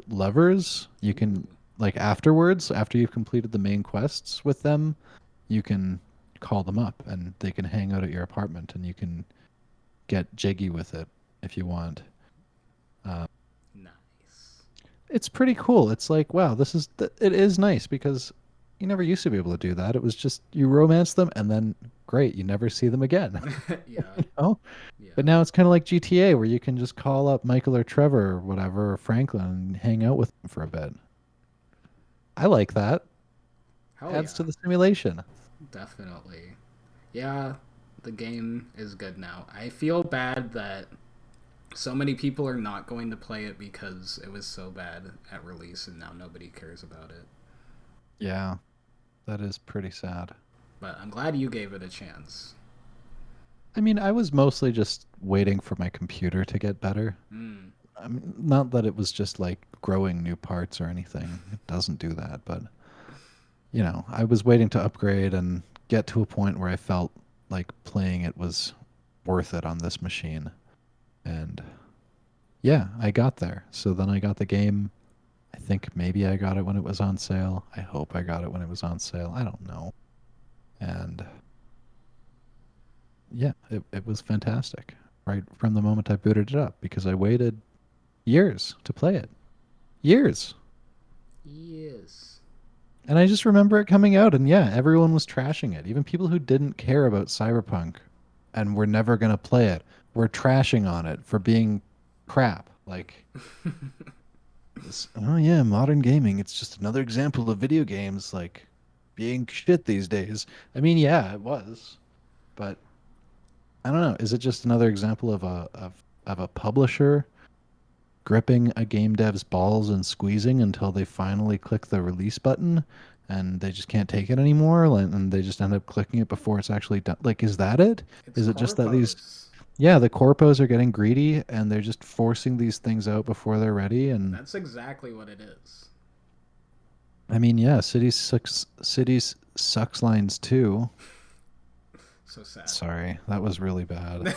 lovers. You can Ooh. like afterwards, after you've completed the main quests with them, you can call them up and they can hang out at your apartment and you can get jiggy with it if you want. Nice. It's pretty cool. It's like, wow, it is nice because you never used to be able to do that. It was just you romance them and then great, you never see them again. Yeah. Oh, Yeah. but now it's kind of like GTA where you can just call up Michael or Trevor or whatever or Franklin and hang out with them for a bit. I like that. Hell Adds yeah. to the simulation. Definitely. Yeah. The game is good now. I feel bad that so many people are not going to play it because it was so bad at release and now nobody cares about it. Yeah, that is pretty sad. But I'm glad you gave it a chance. I mean, I was mostly just waiting for my computer to get better. Mm. I mean, not that it was just like growing new parts or anything. It doesn't do that, but I was waiting to upgrade and get to a point where I felt like playing it was worth it on this machine. And yeah, I got there. So then I got the game. I think maybe I got it when it was on sale. I hope I got it when it was on sale. I don't know. And yeah, it was fantastic right from the moment I booted it up because I waited years to play it. Years. Yes. And I just remember it coming out, and yeah, everyone was trashing it. Even people who didn't care about Cyberpunk and were never going to play it were trashing on it for being crap. Like, oh yeah, modern gaming, it's just another example of video games, like, being shit these days. I mean, yeah, it was. But I don't know. Is it just another example of a publisher gripping a game dev's balls and squeezing until they finally click the release button and they just can't take it anymore and they just end up clicking it before it's actually done? Like, is that it? It's Is it just that corpos. the corpos are getting greedy and they're just forcing these things out before they're ready? And That's exactly what it is. I mean, yeah, Cities Sucks Lines 2. So sad. Sorry, that was really bad.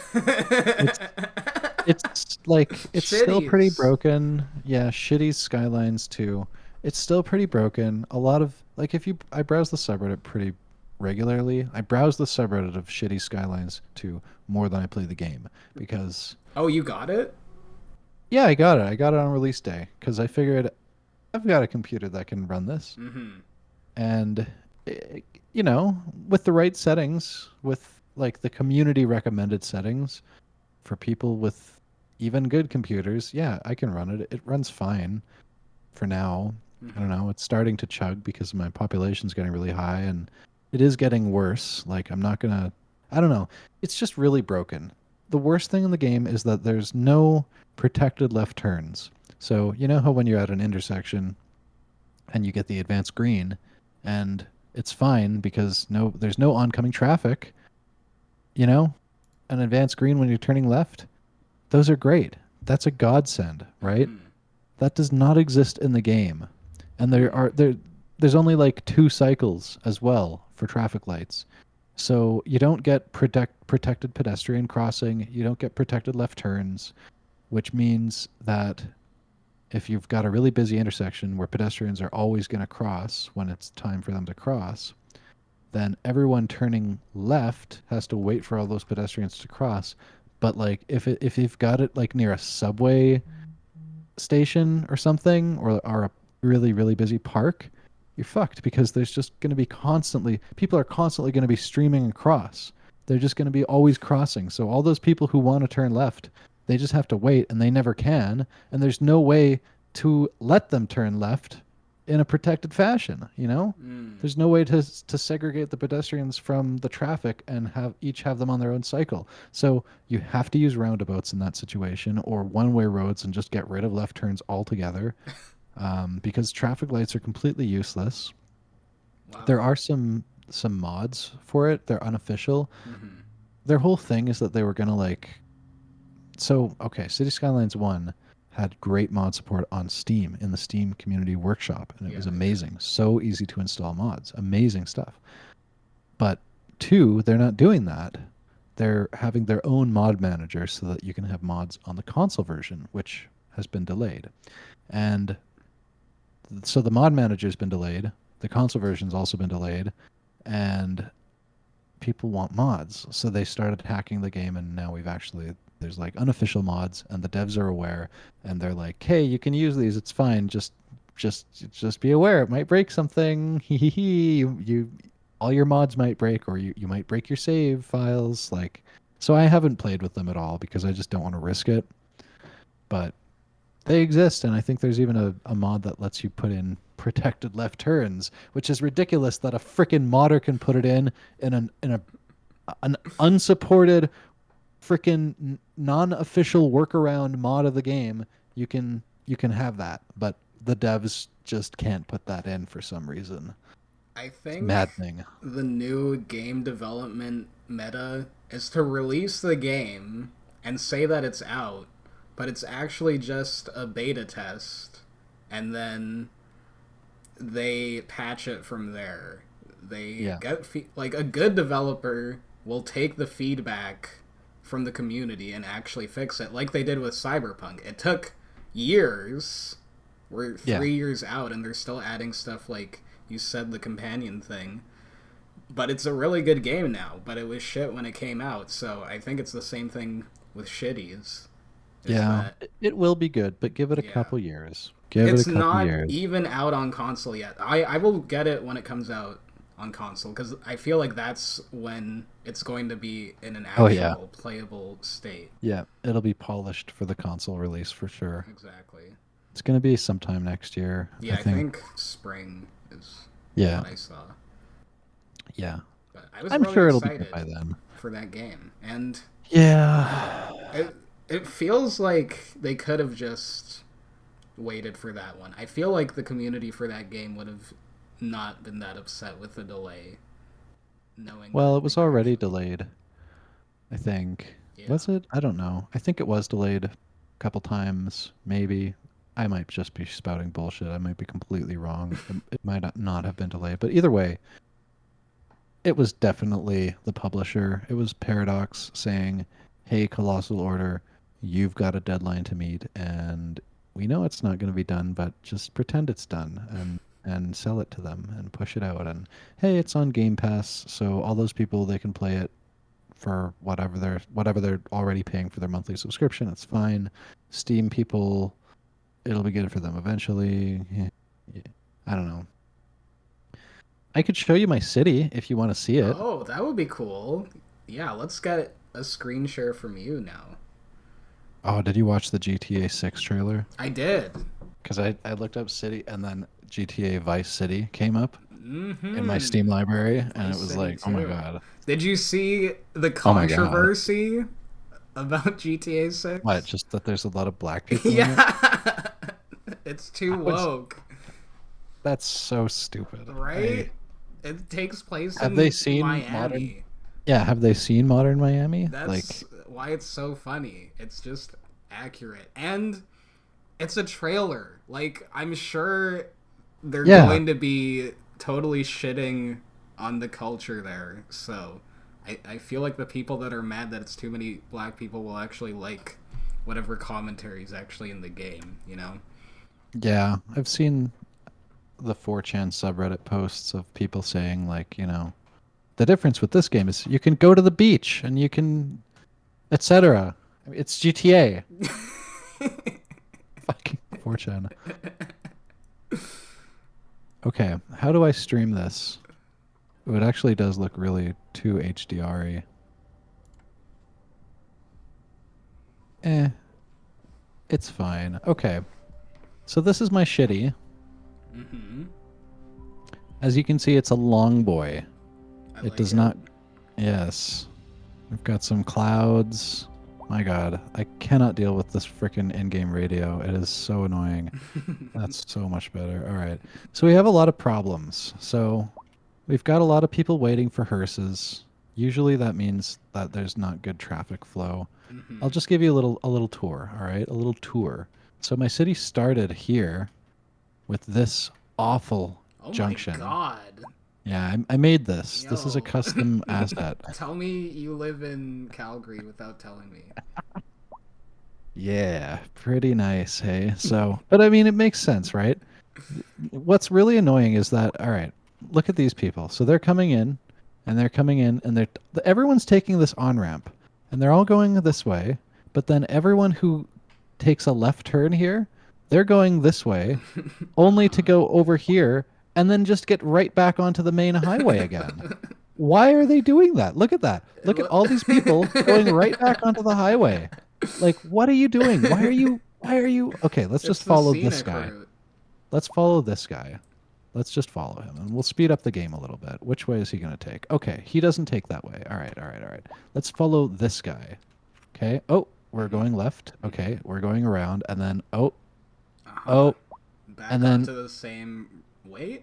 It's like it's still pretty Shitties. broken. Yeah, Shitty Skylines too. It's still pretty broken. A lot of like I browse the subreddit pretty regularly. I browse the subreddit of Shitty Skylines 2 more than I play the game because Oh, you got it? yeah, I got it. I got it on release day because I figured I've got a computer that can run this. Mm-hmm. And eh, with the right settings, with like the community recommended settings for people with even good computers, yeah, I can run it. It runs fine for now. I don't know, it's starting to chug because my population's getting really high, and it is getting worse. Like, I'm not gonna, I don't know. It's just really broken. The worst thing in the game is that there's no protected left turns. So, you know how when you're at an intersection and you get the advanced green, and it's fine because there's no oncoming traffic, you know? An advanced green when you're turning left, those are great. That's a godsend, right? Mhm. That does not exist in the game. And there's only like 2 cycles as well for traffic lights. So you don't get protected pedestrian crossing, you don't get protected left turns, which means that if you've got a really busy intersection where pedestrians are always going to cross when it's time for them to cross, then everyone turning left has to wait for all those pedestrians to cross. But like if you've got it like near a subway station or something, or a really really busy park, you're fucked because there's just going to be people are constantly going to be streaming across. They're just going to be always crossing. So all those people who want to turn left, they just have to wait and they never can, and there's no way to let them turn left in a protected fashion, you know? Mm. There's no way to segregate the pedestrians from the traffic and have them on their own cycle. So you have to use roundabouts in that situation, or one-way roads, and just get rid of left turns altogether, because traffic lights are completely useless. Wow. There are some mods for it. They're unofficial. Mhm. Their whole thing is that they were gonna okay, City Skylines 1 had great mod support on Steam in the Steam Community Workshop, and it was Yeah. amazing. So easy to install mods. Amazing stuff. But 2, they're not doing that. They're having their own mod manager so that you can have mods on the console version, which has been delayed. And so the mod manager's been delayed. The console version's also been delayed. And people want mods. So they started hacking the game, and now there's like unofficial mods, and the devs are aware, and they're like, "Hey, you can use these. It's fine. Just be aware. It might break something. You all your mods might break, or you might break your save files." Like, so I haven't played with them at all because I just don't want to risk it. But they exist, and I think there's even a mod that lets you put in protected left turns, which is ridiculous that a freaking modder can put it in an unsupported freaking non-official workaround mod of the game. You can have that, but the devs just can't put that in for some reason. I It's think maddening. the new game development meta is to release the game and say that it's out, but it's actually just a beta test, and then they patch it from there. They Yeah. get like a good developer will take the feedback from the community and actually fix it, like they did with Cyberpunk. It took years. We're 3 years out, and they're still adding stuff like you said, the companion thing. But it's a really good game now. But it was shit when it came out, so I think it's the same thing with shitties. Yeah, it will be good, but give it a Yeah. couple years. Give it It's a couple not years. even out on console yet. I will get it when it comes out on console, because I feel like that's when it's going to be in an actual playable state. Yeah, it'll be polished for the console release for sure. Exactly. It's going to be sometime next year. Yeah, I think spring is what I saw. Yeah. But I was I'm really sure it'll be excited good by then. for that game. And Yeah. it feels like they could have just waited for that one. I feel like the community for that game would have not been that upset with the delay. Well, it was already delayed, I think. Yeah. Was it? I don't know. I think it was delayed a couple times, maybe. I might just be spouting bullshit. I might be completely wrong. It might not have been delayed. But either way, it was definitely the publisher. It was Paradox saying, "Hey, Colossal Order, you've got a deadline to meet, and we know it's not going to be done, but just pretend it's done and sell it to them and push it out. And hey, it's on Game Pass, so all those people, they can play it for whatever they're already paying for their monthly subscription. It's fine. Steam people, it'll be good for them eventually." Yeah. I don't know. I could show you my city if you want to see it. Oh, that would be cool. Yeah, let's get a screen share from you now. Oh, did you watch the GTA 6 trailer? I did. Because I looked up city, and then GTA Vice City came up in my Steam Mm-hmm. library, and it Vice was City like, oh my too. god, Did you see the oh my god. controversy about GTA What? 6? Just that there's a lot of black people in it? Yeah. It's too How is woke, that's so stupid. right? It takes place Have they in seen modern? Miami. Yeah, have they seen Modern Miami? That's Like, why it's so funny. It's just accurate. And it's a trailer. Like, I'm sure they're yeah, going to be totally shitting on the culture there. So I feel like the people that are mad that it's too many black people will actually like whatever commentary is actually in the game, you know? yeah. I've seen the 4chan subreddit posts of people saying like, the difference with this game is you can go to the beach and you can, etc. It's GTA. Fucking 4chan. Okay, how do I stream this? Oh, it actually does look really too HDR-y. It's fine. Okay, so this is my shitty. Mm-hmm. As you can see, it's a long boy. I It like does it. not. Yes. We've got some clouds. My god, I cannot deal with this freaking in-game radio. It is so annoying. That's so much better. All right. So we have a lot of problems. So we've got a lot of people waiting for hearses. Usually that means that there's not good traffic flow. Mm-hmm. I'll just give you a little tour, all right? A little tour. So my city started here with this awful Oh my junction. god. Yeah, I made this. This is a Yo. custom asset. Tell me you live in Calgary without telling me. Yeah, pretty nice, hey? So, but I mean, it makes sense, right? What's really annoying is that, all right, look at these people. So they're coming in, and they're coming in, and everyone's taking this on-ramp, and they're all going this way, but then everyone who takes a left turn here, they're going this way, only to go over here, and then just get right back onto the main highway again. Why are they doing that? Look at that. Look at all these people going right back onto the highway. Like, what are you doing? Why are you okay, let's It's just the follow this scenic guy. route. Let's follow this guy. Let's just follow him and we'll speed up the game a little bit. Which way is he going to take? Okay, he doesn't take that way. All right, all right, all right. Let's follow this guy. Okay. Oh, we're going left. Okay, we're going around and then Uh-huh. oh, Back and then onto the same. Wait.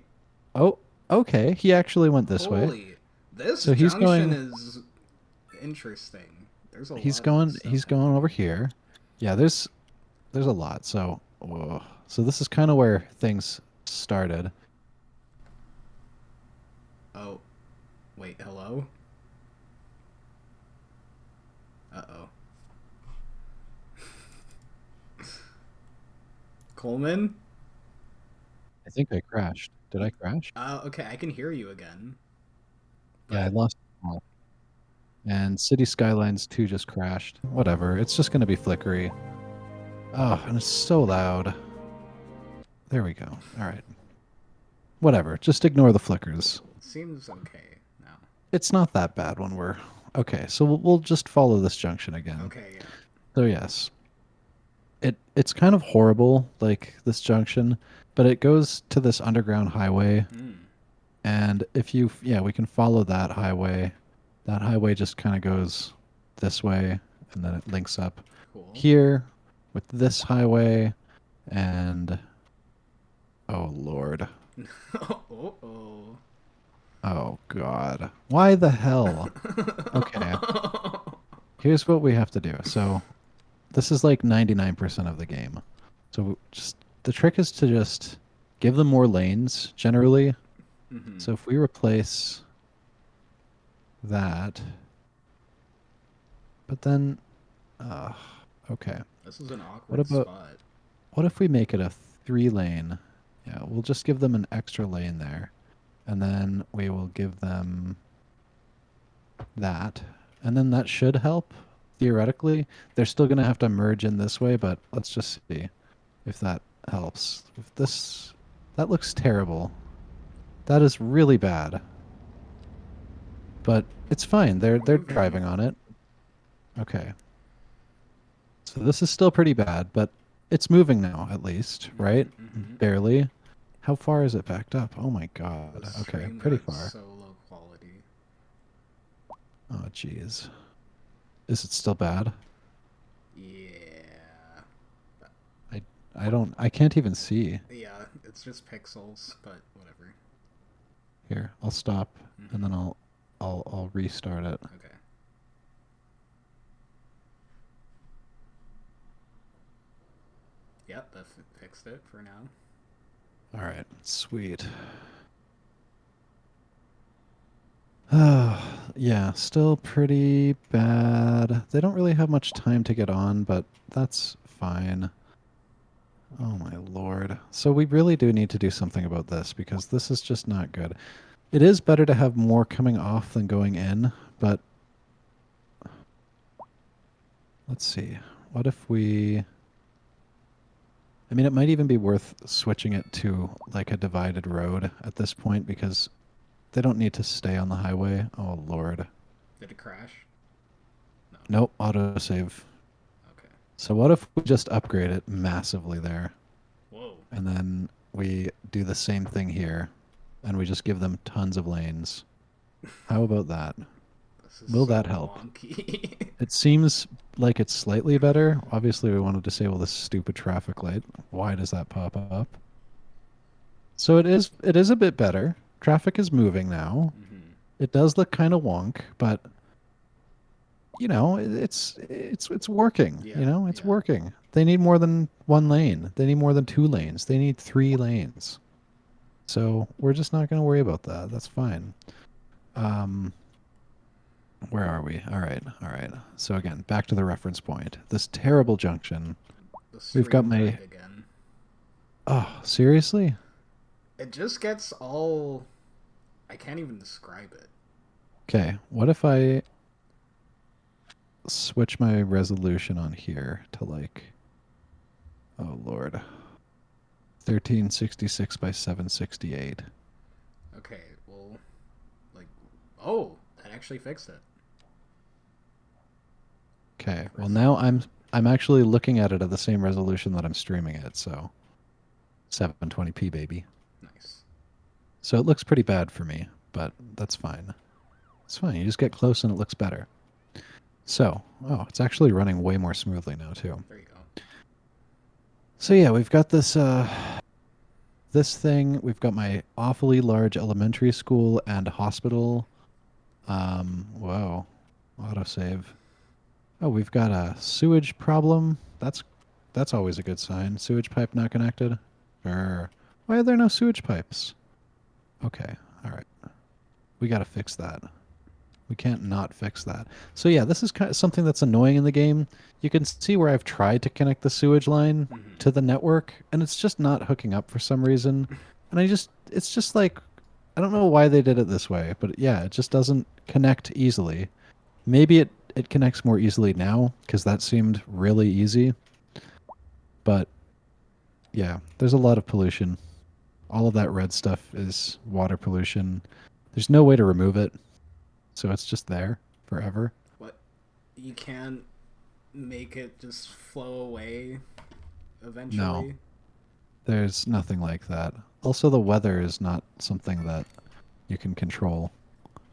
oh, okay. He actually went this way. Holy. This So he's junction going is interesting. There's a he's lot of going stuff he's going over here. Yeah, there's a lot. So, whoa. So this is kind of where things started. Oh. Wait, hello? Uh-oh. Coleman? I think I crashed. Did I crash? Okay, I can hear you again. Yeah, I But lost it all. And Cities Skylines 2 just crashed. Whatever. It's just going to be flickery. Oh, and it's so loud. There we go. All right. Whatever. Just ignore the flickers. it seems okay now. It's not that bad when we're... Okay, so we'll just follow this junction again. Okay, yeah. So yes. It's kind of horrible, like, this junction, but it goes to this underground highway. Mm. And if you... Yeah, we can follow that highway. That highway just kind of goes this way, and then it links up Cool. here with this highway, and... Oh, Lord. Oh. Oh, God. Why the hell? Okay. Here's what we have to do. So, this is like 99% of the game. So, the trick is to just give them more lanes, generally. Mhm. So, if we replace that... But then... okay. This is an What awkward about... spot. What if we make it a 3-lane? Yeah, we'll just give them an extra lane there. And then we will give them that. And then that should help, theoretically. They're still going to have to merge in this way, but let's just see if that helps. If this... That looks terrible. That is really bad. But it's fine. They're driving on it. Okay. So this is still pretty bad, but it's moving now, at least, right? Mhm. Barely. How far is it backed up? Oh my The god. Okay, stream pretty got far. so low quality. Oh jeez. Is it still bad? Yeah. I I can't even see. Yeah, it's just pixels, but whatever. Here, I'll stop and then I'll restart it. Okay. Yep, that fixed it for now. All right, sweet. Yeah, still pretty bad. They don't really have much time to get on, but that's fine. Oh my lord. So we really do need to do something about this because this is just not good. It is better to have more coming off than going in, but let's see. What if we... I mean, it might even be worth switching it to like a divided road at this point because they don't need to stay on the highway. Oh lord. Did it crash? No. Nope, autosave. Okay. So what if we just upgrade it massively there? Whoa. And then we do the same thing here, and we just give them tons of lanes. How about that? This is Will so that help? wonky. It seems like it's slightly better. Obviously, we want to disable this stupid traffic light. Why does that pop up? So it is a bit better. Traffic is moving now. It does look kind of wonk, but you know, it's working. Yeah, You know, it's yeah. working. They need more than one lane. They need more than 2 lanes. They need 3 lanes. So we're just not going to worry about that. That's fine. Where are we? All right, all right. So again, back to the reference point. This terrible junction. The We've got stream my... died again. Oh, seriously? It just gets all... I can't even describe it. Okay, what if I switch my resolution on here to like... Oh, Lord. 1366 by 768. Okay, well... Like... Oh! That actually fixed it. Okay, well now I'm actually looking at it at the same resolution that I'm streaming it, so 720p baby. Nice. So it looks pretty bad for me, but that's fine. It's fine. You just get close and it looks better. So, oh, it's actually running way more smoothly now too. There you go. So yeah, we've got this this thing. We've got my awfully large elementary school and hospital. Whoa, autosave. Oh, we've got a sewage problem. That's always a good sign. Sewage pipe not connected. Sure. Why are there no sewage pipes? Okay, all right. We got to fix that. We can't not fix that. So yeah, this is kind of something that's annoying in the game. You can see where I've tried to connect the sewage line to the network, and it's just not hooking up for some reason. And it's just like, I don't know why they did it this way, but yeah, it just doesn't connect easily. Maybe it connects more easily now, because that seemed really easy. But yeah, there's a lot of pollution. All of that red stuff is water pollution. There's no way to remove it. So it's just there forever. What? You can't make it just flow away eventually? No. There's nothing like that. Also, the weather is not something that you can control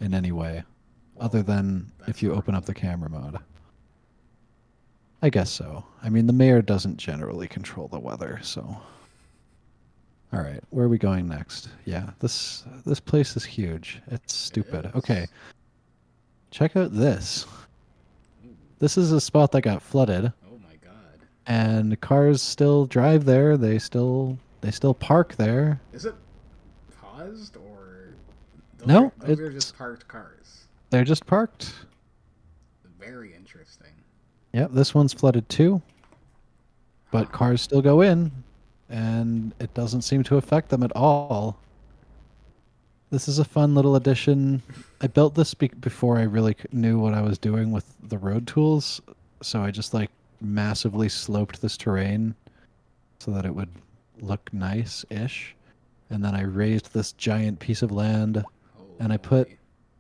in any way, other than if you open up the camera mode. I guess so. I mean, the mayor doesn't generally control the weather, so... All right, where are we going next? Yeah, this place is huge. It's stupid. Okay. Check out this. This is a spot that got flooded. Oh my god. And cars still drive there. They still park there. Is it paused or No, those are just parked cars? They're just parked. Very interesting. Yep, this one's flooded too. But cars still go in, and it doesn't seem to affect them at all. This is a fun little addition. I built this before I really knew what I was doing with the road tools, so I just like massively sloped this terrain so that it would look nice-ish. And then I raised this giant piece of land, and I put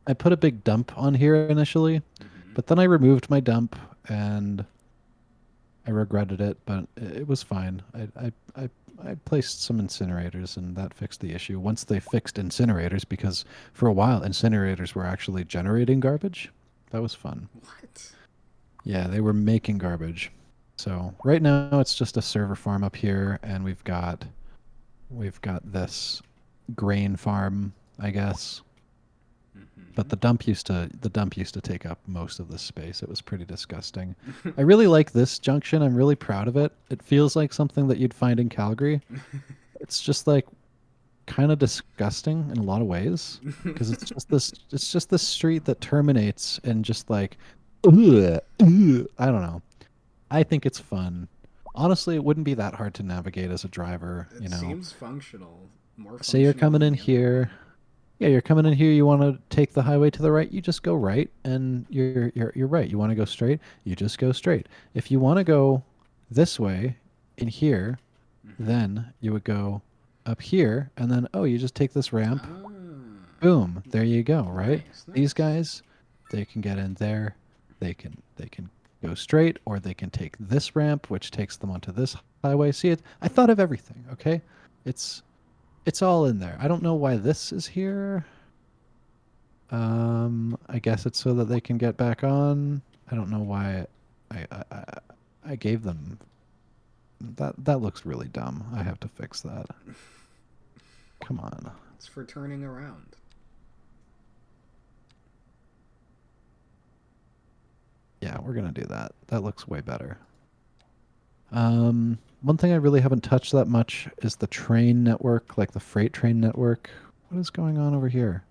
a big dump on here initially, but then I removed my dump, and I regretted it, but it was fine. I placed some incinerators, and that fixed the issue. Once they fixed incinerators, because for a while incinerators were actually generating garbage. That was fun. What? Yeah, they were making garbage. So right now it's just a server farm up here, and we've got this grain farm, I guess. But the dump used to take up most of the space. It was pretty disgusting. I really like this junction. I'm really proud of it. It feels like something that you'd find in Calgary. It's just like kind of disgusting in a lot of ways because it's just this street that terminates in just like ugh, ugh. I don't know. I think it's fun. Honestly, it wouldn't be that hard to navigate as a driver, It seems functional. More Say you're functional coming than in the other here. one. Yeah, you're coming in here. You want to take the highway to the right. You just go right, and you're right. You want to go straight. You just go straight. If you want to go this way, in here, then you would go up here, and then oh, you just take this ramp. Ah, Boom. There you go. Right. nice, These nice. guys, they can get in there. They can go straight, or they can take this ramp, which takes them onto this highway. See it? I thought of everything. Okay, it's it's all in there. I don't know why this is here. I guess it's so that they can get back on. I don't know why I gave them that. That looks really dumb. I have to fix that. Come on. It's for turning around. Yeah, we're gonna do that. That looks way better. One thing I really haven't touched that much is the train network, like the freight train network. What is going on over here?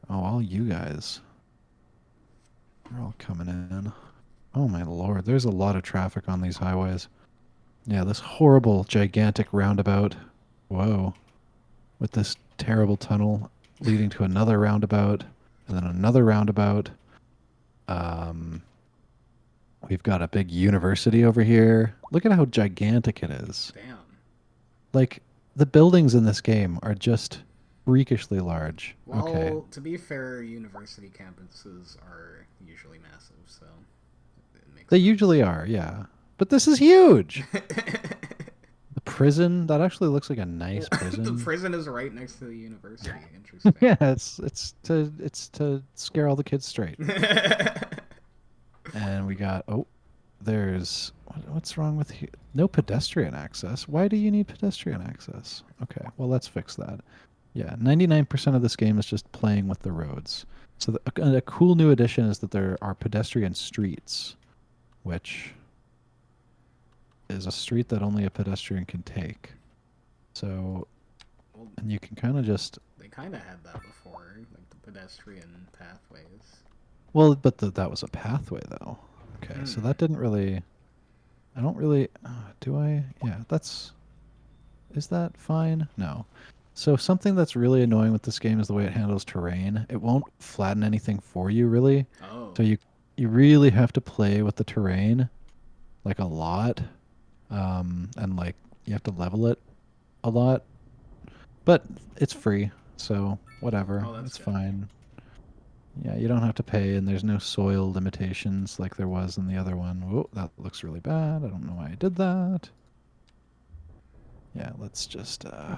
Oh, all you guys. They're all coming in. Oh my lord, there's a lot of traffic on these highways. Yeah, this horrible, gigantic roundabout. Whoa. With this terrible tunnel leading to another roundabout, and then another roundabout. Um, we've got a big university over here. Look at how gigantic it is. Damn. Like, the buildings in this game are just freakishly large. Well, Okay. to be fair, university campuses are usually massive, so it makes They sense. usually are, yeah. But this is huge! The prison, that actually looks like a nice The prison. prison is right next to the university. Interesting. Yeah, it's to scare all the kids straight. And we got there's what's wrong with here? No pedestrian access. Why do you need pedestrian access? Okay, well let's fix that. Yeah, 99% of this game is just playing with the roads. So a cool new addition is that there are pedestrian streets, which is a street that only a pedestrian can take. So, Well, and you can kind of just they kind of had that before, like the pedestrian pathways. well, but that was a pathway though. Okay, so Hmm. that didn't really. I don't really. Do I? Yeah, that's. Is that fine? No. So something that's really annoying with this game is the way it handles terrain. It won't flatten anything for you really. Oh. So you really have to play with the terrain like a lot. And like you have to level it a lot. But it's free, so whatever. Oh, that's It's good. fine. Yeah, you don't have to pay, and there's no soil limitations like there was in the other one. Whoa, that looks really bad. I don't know why I did that. Yeah, let's just oh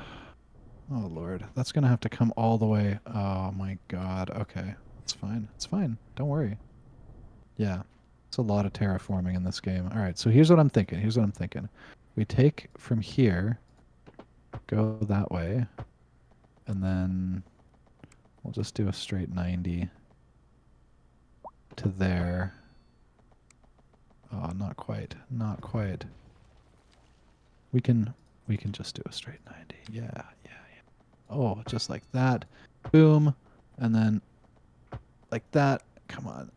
lord, that's gonna have to come all the way. Oh my god. Okay, it's fine. It's fine. Don't worry. Yeah, it's a lot of terraforming in this game. All right, so here's what I'm thinking. Here's what I'm thinking. We take from here, go that way, and then we'll just do a straight 90 to there. Oh, not quite. Not quite. We can just do a straight 90. Yeah, yeah, yeah. Oh, just like that. Boom. And then like that. Come on.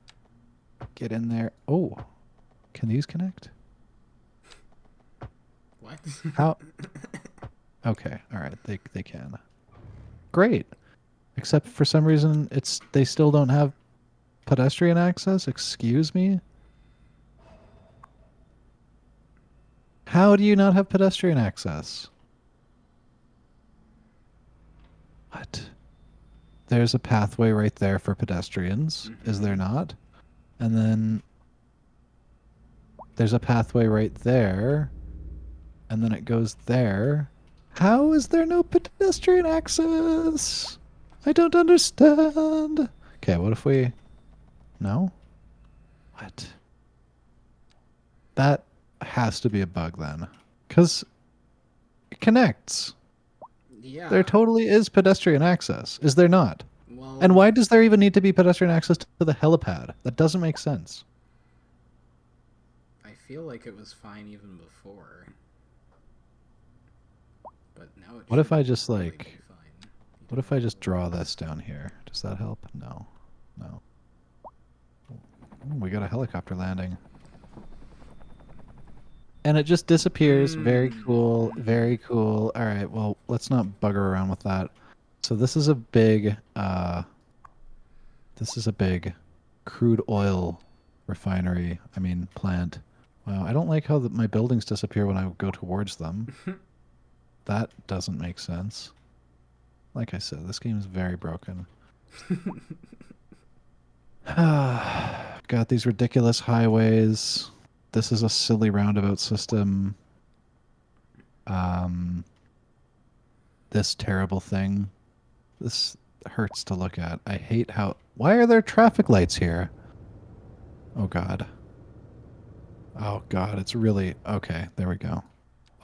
Get in there. Oh. Can these connect? What? How? Okay. All right. They can. Great. Except for some reason they still don't have pedestrian access. Excuse me? How do you not have pedestrian access? What? There's a pathway right there for pedestrians, is there Mhm. not? And then there's a pathway right there, and then it goes there. How is there no pedestrian access? I don't understand. Okay, what if we... No? What? That has to be a bug then. Because it connects. Yeah. There totally is pedestrian access, is there not? Well, And why does there even need to be pedestrian access to the helipad? That doesn't make sense. I feel like it was fine even before. But now it What if should I just, really like... be fine. What if I just draw this down here? Does that help? No. No. Ooh, we got a helicopter landing. And it just disappears. Very cool. Very cool. All right, well, let's not bugger around with that. So this is a big crude oil refinery. I mean, plant. Wow, I don't like how my buildings disappear when I go towards them. That doesn't make sense. Like I said, this game is very broken. Got these ridiculous highways. This is a silly roundabout system. This terrible thing. This hurts to look at. I hate how... Why are there traffic lights here? Oh, God. Oh, God, it's really... Okay, there we go.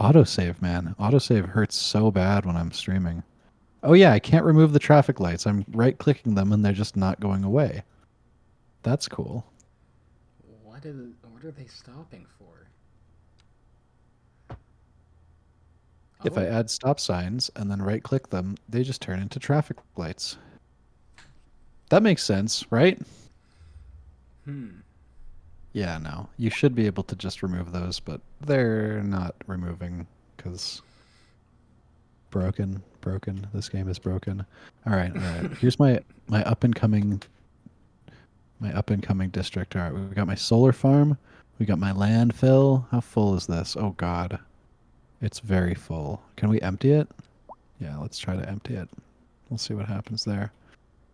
Autosave, man. Autosave hurts so bad when I'm streaming. Oh, yeah, I can't remove the traffic lights. I'm right-clicking them, and they're just not going away. That's cool. What are they stopping for? If I add stop signs and then right-click them, they just turn into traffic lights. That makes sense, right? Yeah, no. You should be able to just remove those, but they're not removing because broken. This game is broken. All right. Here's my up and coming district. All right, we got my solar farm. We got my landfill. How full is this? Oh God, it's very full. Can we empty it? Yeah, let's try to empty it. We'll see what happens there.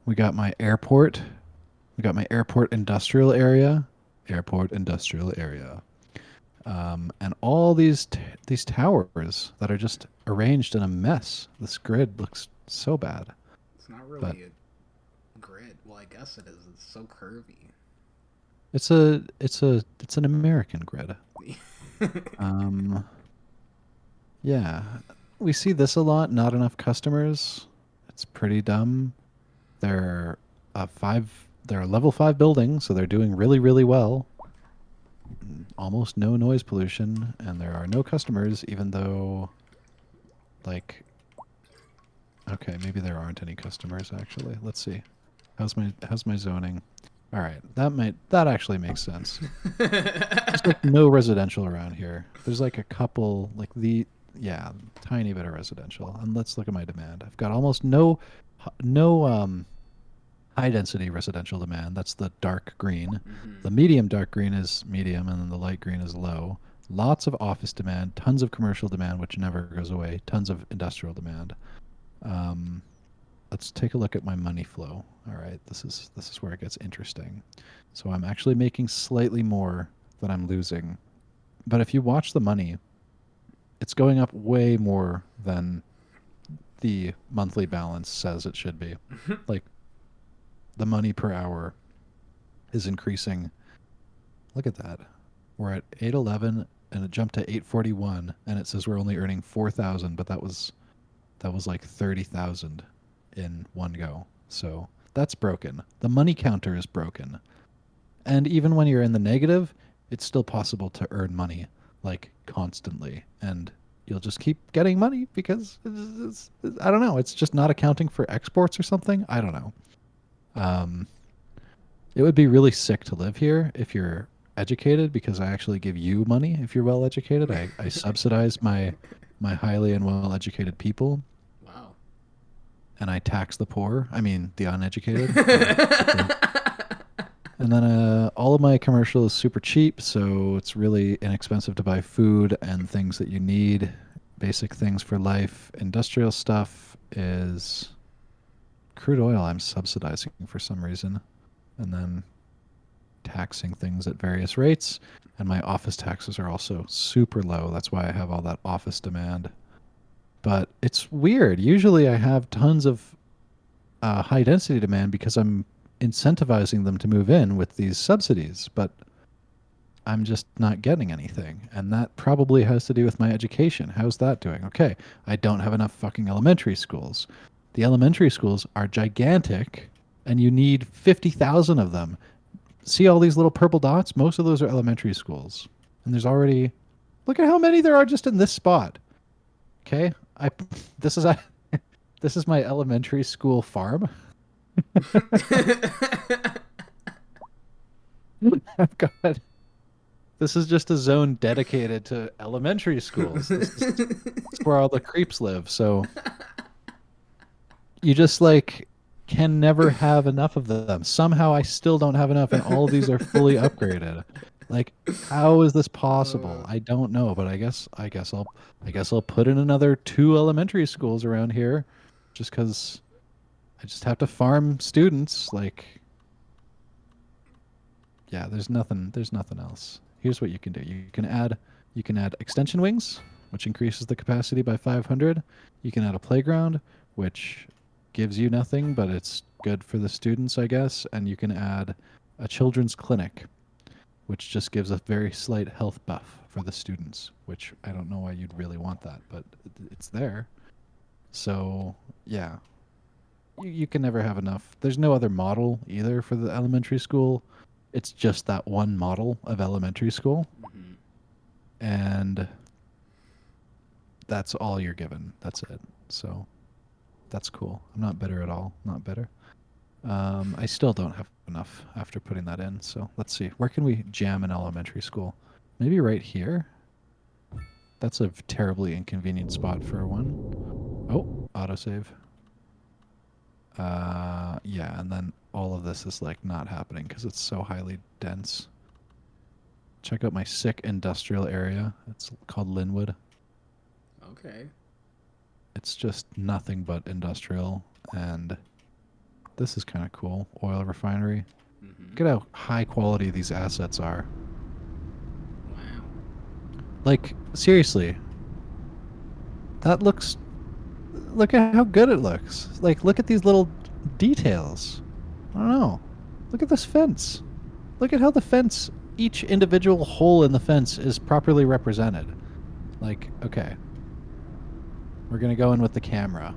We got my airport. We got my airport industrial area. And all these towers that are just arranged in a mess. This grid looks so bad. It's not really a grid. Well, I guess it is. It's so curvy. It's an American grid. Yeah, we see this a lot. Not enough customers. It's pretty dumb. They're They're a level 5 building, so they're doing really, really well. Almost no noise pollution, and there are no customers, even though, like, okay, maybe there aren't any customers actually. Let's see. How's my zoning? All right, that actually makes sense. There's like no residential around here. There's like a couple, like tiny bit of residential. And let's look at my demand. I've got almost no high density residential demand. That's the dark green. Mm-hmm. The medium dark green is medium, and then the light green is low. Lots of office demand, tons of commercial demand, which never goes away, tons of industrial demand. Let's take a look at my money flow. All right, this is where it gets interesting. So I'm actually making slightly more than I'm losing. But if you watch the money, it's going up way more than the monthly balance says it should be. Like, the money per hour is increasing. Look at that. We're at 811 and it jumped to 841 and it says we're only earning 4,000, but that was like 30,000 in one go. So that's broken. The money counter is broken. And even when you're in the negative, it's still possible to earn money, like, constantly. And you'll just keep getting money because I don't know. It's just not accounting for exports or something. I don't know. It would be really sick to live here if you're educated, because I actually give you money if you're well educated. I subsidize my highly and well educated people. Wow. And I tax the poor. I mean, the uneducated. And then all of my commercial is super cheap, so it's really inexpensive to buy food and things that you need, basic things for life. Industrial stuff is crude oil I'm subsidizing for some reason. And then taxing things at various rates, and my office taxes are also super low. That's why I have all that office demand. But it's weird. Usually I have tons of high density demand because I'm incentivizing them to move in with these subsidies, but I'm just not getting anything. And that probably has to do with my education. How's that doing? Okay, I don't have enough fucking elementary schools. The elementary schools are gigantic, and you need 50,000 of them. See all these little purple dots? Most of those are elementary schools. And there's already... Look at how many there are just in this spot. Okay, this is this is my elementary school farm. I've got... This is just a zone dedicated to elementary schools. This is where all the creeps live. So you just like can never have enough of them. Somehow I still don't have enough, and all of these are fully upgraded. Like, how is this possible? I don't know, but I guess I'll put in another 2 elementary schools around here, just because I just have to farm students. Like, yeah, there's nothing else. Here's what you can do. You can add extension wings, which increases the capacity by 500. You can add a playground, which gives you nothing, but it's good for the students, I guess. And you can add a children's clinic, which just gives a very slight health buff for the students, which I don't know why you'd really want that, but it's there. So, yeah. You can never have enough. There's no other model either for the elementary school. It's just that one model of elementary school. Mm-hmm. And that's all you're given. That's it. So that's cool. I'm not bitter at all. Not bitter. I still don't have enough after putting that in. So let's see. Where can we jam an elementary school? Maybe right here? That's a terribly inconvenient spot for one. Oh, autosave. Yeah, and then all of this is like not happening because it's so highly dense. Check out my sick industrial area. It's called Linwood. Okay. It's just nothing but industrial, and this is kind of cool. Oil refinery. Mm-hmm. Look at how high quality these assets are. Wow. Like, seriously. That looks... Look at how good it looks. Like, look at these little details. I don't know. Look at this fence. Look at how the fence, each individual hole in the fence is properly represented. Like, okay. We're going to go in with the camera.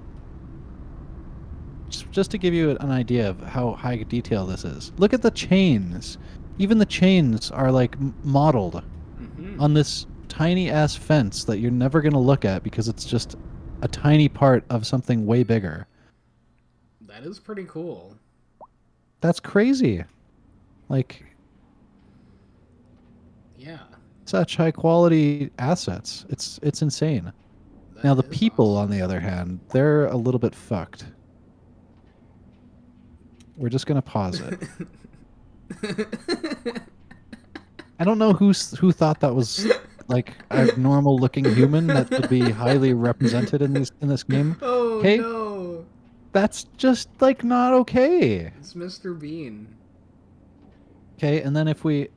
Just to give you an idea of how high detail this is. Look at the chains. Even the chains are like modeled on this tiny ass fence that you're never going to look at because it's just a tiny part of something way bigger. That is pretty cool. That's crazy. Like, yeah. Such high quality assets. It's insane. That Now the is people, awesome. on the other hand, they're a little bit fucked. We're just gonna pause it. I don't know who thought that was like a normal looking human that would be highly represented in this game. Oh Okay? no! That's just like not okay. It's Mr. Bean. Okay, and then if we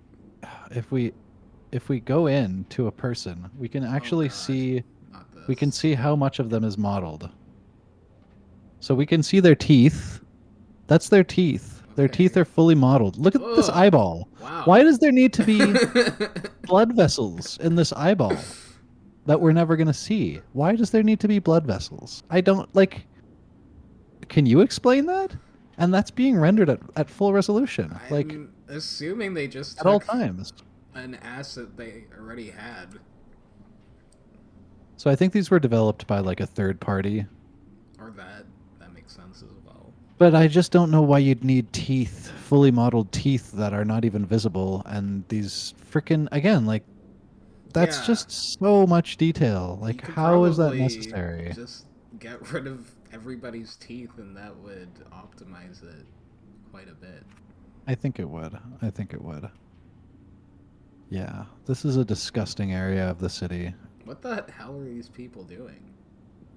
go in to a person, we can actually God. see Not this. we can see how much of them is modeled. So we can see their teeth. That's their teeth. Their Okay. teeth are fully modeled. Look at this Ugh. eyeball. Wow. Why does there need to be blood vessels in this eyeball that we're never going to see? Why does there need to be blood vessels? I don't like. Can you explain that? And that's being rendered at full resolution, like I'm assuming they just at all took times. an asset they already had. So I think these were developed by like a third party. Or that makes sense as well. But I just don't know why you'd need teeth, fully modeled teeth that are not even visible, and these freaking again, like that's Yeah. just so much detail. You Like, could how is that probably necessary? Just get rid of everybody's teeth, and that would optimize it quite a bit. I think it would. I think it would. Yeah, this is a disgusting area of the city. What the hell are these people doing?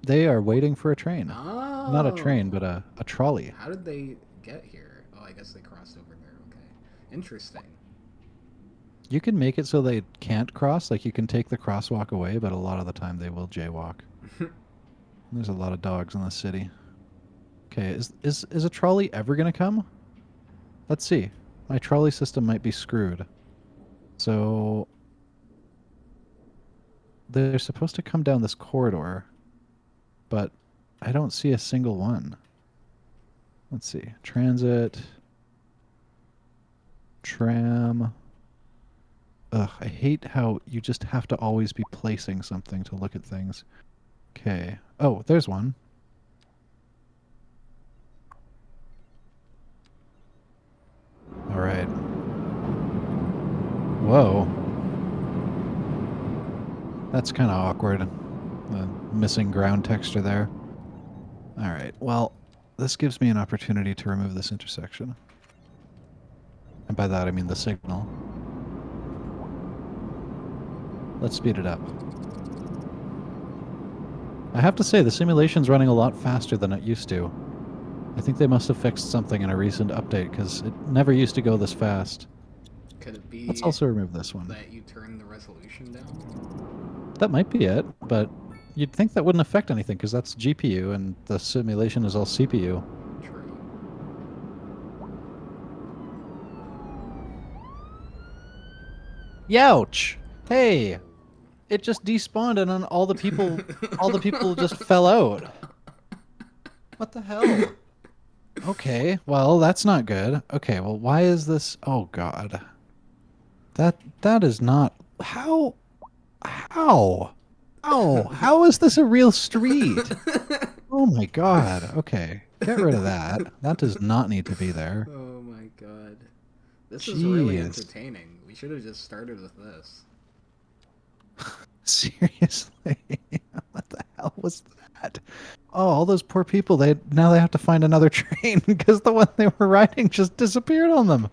They are waiting for a train. Oh, Not a train, but a trolley. How did they get here? Oh, I guess they crossed over there. Okay, interesting. You can make it so they can't cross. Like you can take the crosswalk away, but a lot of the time they will jaywalk. There's a lot of dogs in the city. Okay, is a trolley ever gonna come? Let's see. My trolley system might be screwed. So they're supposed to come down this corridor, but I don't see a single one. Let's see. Transit. Tram. Ugh, I hate how you just have to always be placing something to look at things. Okay. Oh, there's one. All right. Whoa. That's kind of awkward. The missing ground texture there. All right. Well, this gives me an opportunity to remove this intersection. And by that, I mean the signal. Let's speed it up. I have to say, the simulation's running a lot faster than it used to. I think they must have fixed something in a recent update, because it never used to go this fast. Could it be Let's also remove this one. that you turn the resolution down? That might be it, but you'd think that wouldn't affect anything, because that's GPU, and the simulation is all CPU. True. Youch! Hey! It just despawned and then all the people just fell out. What the hell? Okay, well, that's not good. Okay, well, why is this... Oh, God. That is not... How? Oh, how is this a real street? Oh, my God. Okay, get rid of that. That does not need to be there. Oh my god. This is really Jeez. entertaining. We should have just started with this. Seriously? What the hell was that? Oh, all those poor people, now they have to find another train because the one they were riding just disappeared on them.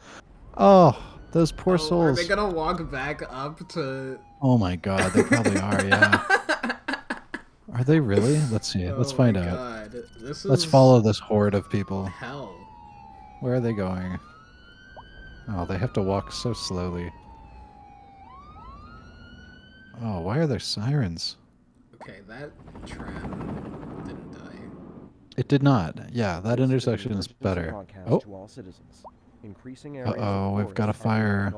Oh, those poor souls. Are they gonna walk back up to... Oh my god, they probably are, yeah. Are they really? Let's see. Let's find out. God. This Let's is follow this horde of people. hell. Where are they going? Oh, they have to walk so slowly. Oh, why are there sirens? Okay, that tram didn't die. It did not. Yeah, that intersection is better. Oh. Uh-oh, we've got a fire.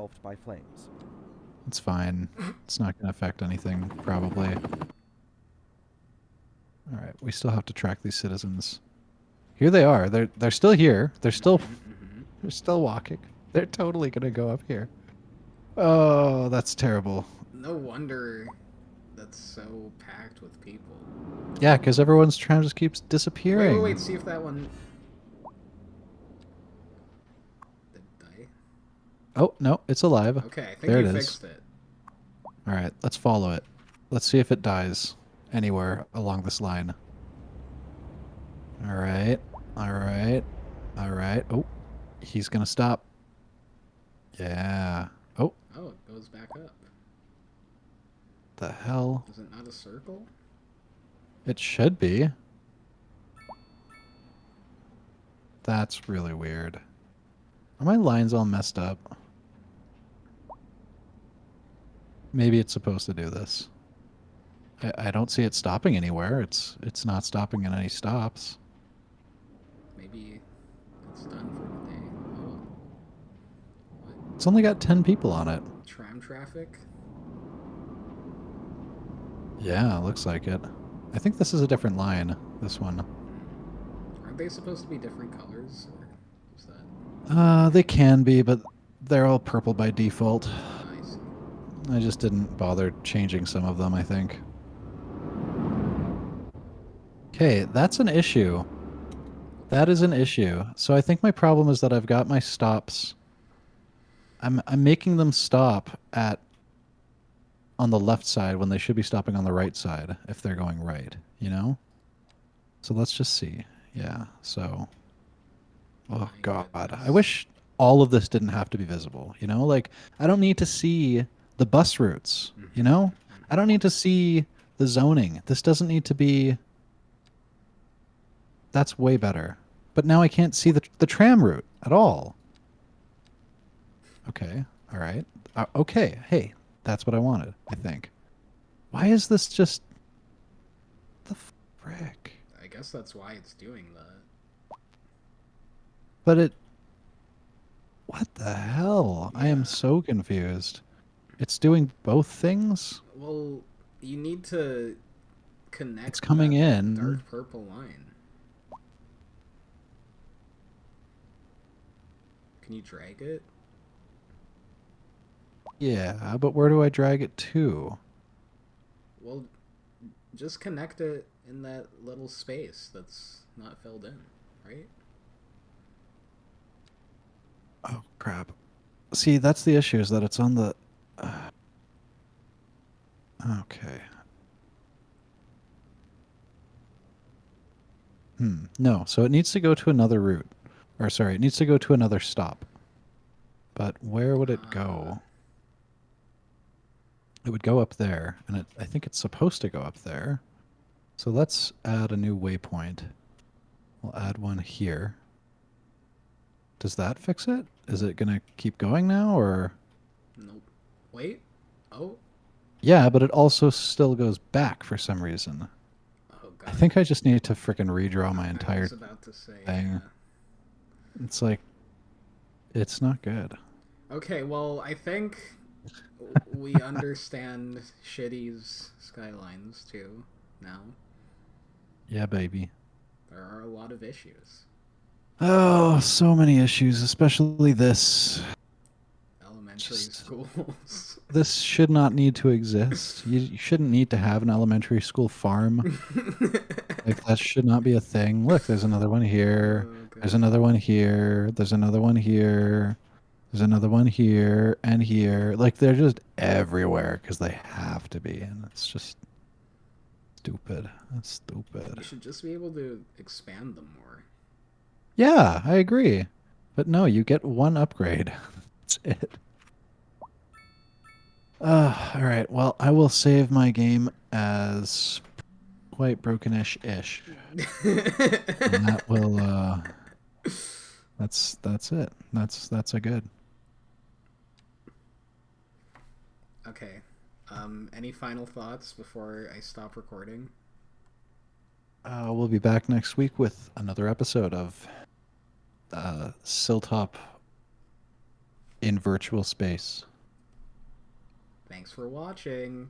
It's fine. It's not going to affect anything, probably. Alright, we still have to track these citizens. Here they are. They're still here. They're still walking. They're totally going to go up here. Oh, that's terrible. No wonder that's so packed with people. Yeah, because everyone's tram just keeps disappearing. Wait, see if that one... Did it die? Oh, no, it's alive. Okay, I think there you it is. fixed it. Alright, let's follow it. Let's see if it dies anywhere along this line. Alright, alright, alright. Oh, he's gonna stop. Yeah. Oh. Oh, it goes back up. The hell? Is it not a circle? It should be. That's really weird. Are my lines all messed up? Maybe it's supposed to do this. I don't see it stopping anywhere. It's not stopping at any stops. Maybe it's done for the day. Oh. What? It's only got 10 people on it. Tram traffic? Yeah, looks like it. I think this is a different line, this one. Aren't they supposed to be different colors? Or is that... They can be, but they're all purple by default. I see. I just didn't bother changing some of them, I think. Okay, that's an issue. That is an issue. So I think my problem is that I've got my stops. I'm making them stop on the left side when they should be stopping on the right side if they're going right, you know? So let's just see. Yeah, so... Oh, God. I wish all of this didn't have to be visible, you know? Like, I don't need to see the bus routes, you know? I don't need to see the zoning. This doesn't need to be... That's way better. But now I can't see the tram route at all. Okay. All right. Okay. Hey, that's what I wanted, I think. Why is this just the frick? I guess that's why it's doing that. But it. What the hell? I am Yeah. so confused. It's doing both things? Well, you need to It's connect coming that in. dark purple line. Can you drag it? Yeah, but where do I drag it to? Well, just connect it in that little space that's not filled in, right? Oh, crap. See, that's the issue, is that it's on the... okay. No, so it needs to go to another route. Or, sorry, it needs to go to another stop. But where would it go? It would go up there, and I think it's supposed to go up there. So let's add a new waypoint. We'll add one here. Does that fix it? Is it going to keep going now, or... Nope. Wait. Oh. Yeah, but it also still goes back for some reason. Oh I god. think I just need to frickin' redraw my I entire was about to say. thing. It's like, it's not good. Okay, well, I think we understand Cities Skylines too now. Yeah, baby. There are a lot of issues. Oh, so many issues, especially this. Elementary Just schools. this should not need to exist. You shouldn't need to have an elementary school farm. Like, that should not be a thing. Look, there's another one here. Oh, There's God. another one here. There's another one here. There's another one here and here. Like, they're just everywhere because they have to be, and it's just stupid. That's stupid. You should just be able to expand them more. Yeah, I agree. But no, you get one upgrade. That's it. All right. Well, I will save my game as quite brokenish-ish. And that will that's it. That's a good. Okay. Any final thoughts before I stop recording? We'll be back next week with another episode of Silltop in virtual space. Thanks for watching.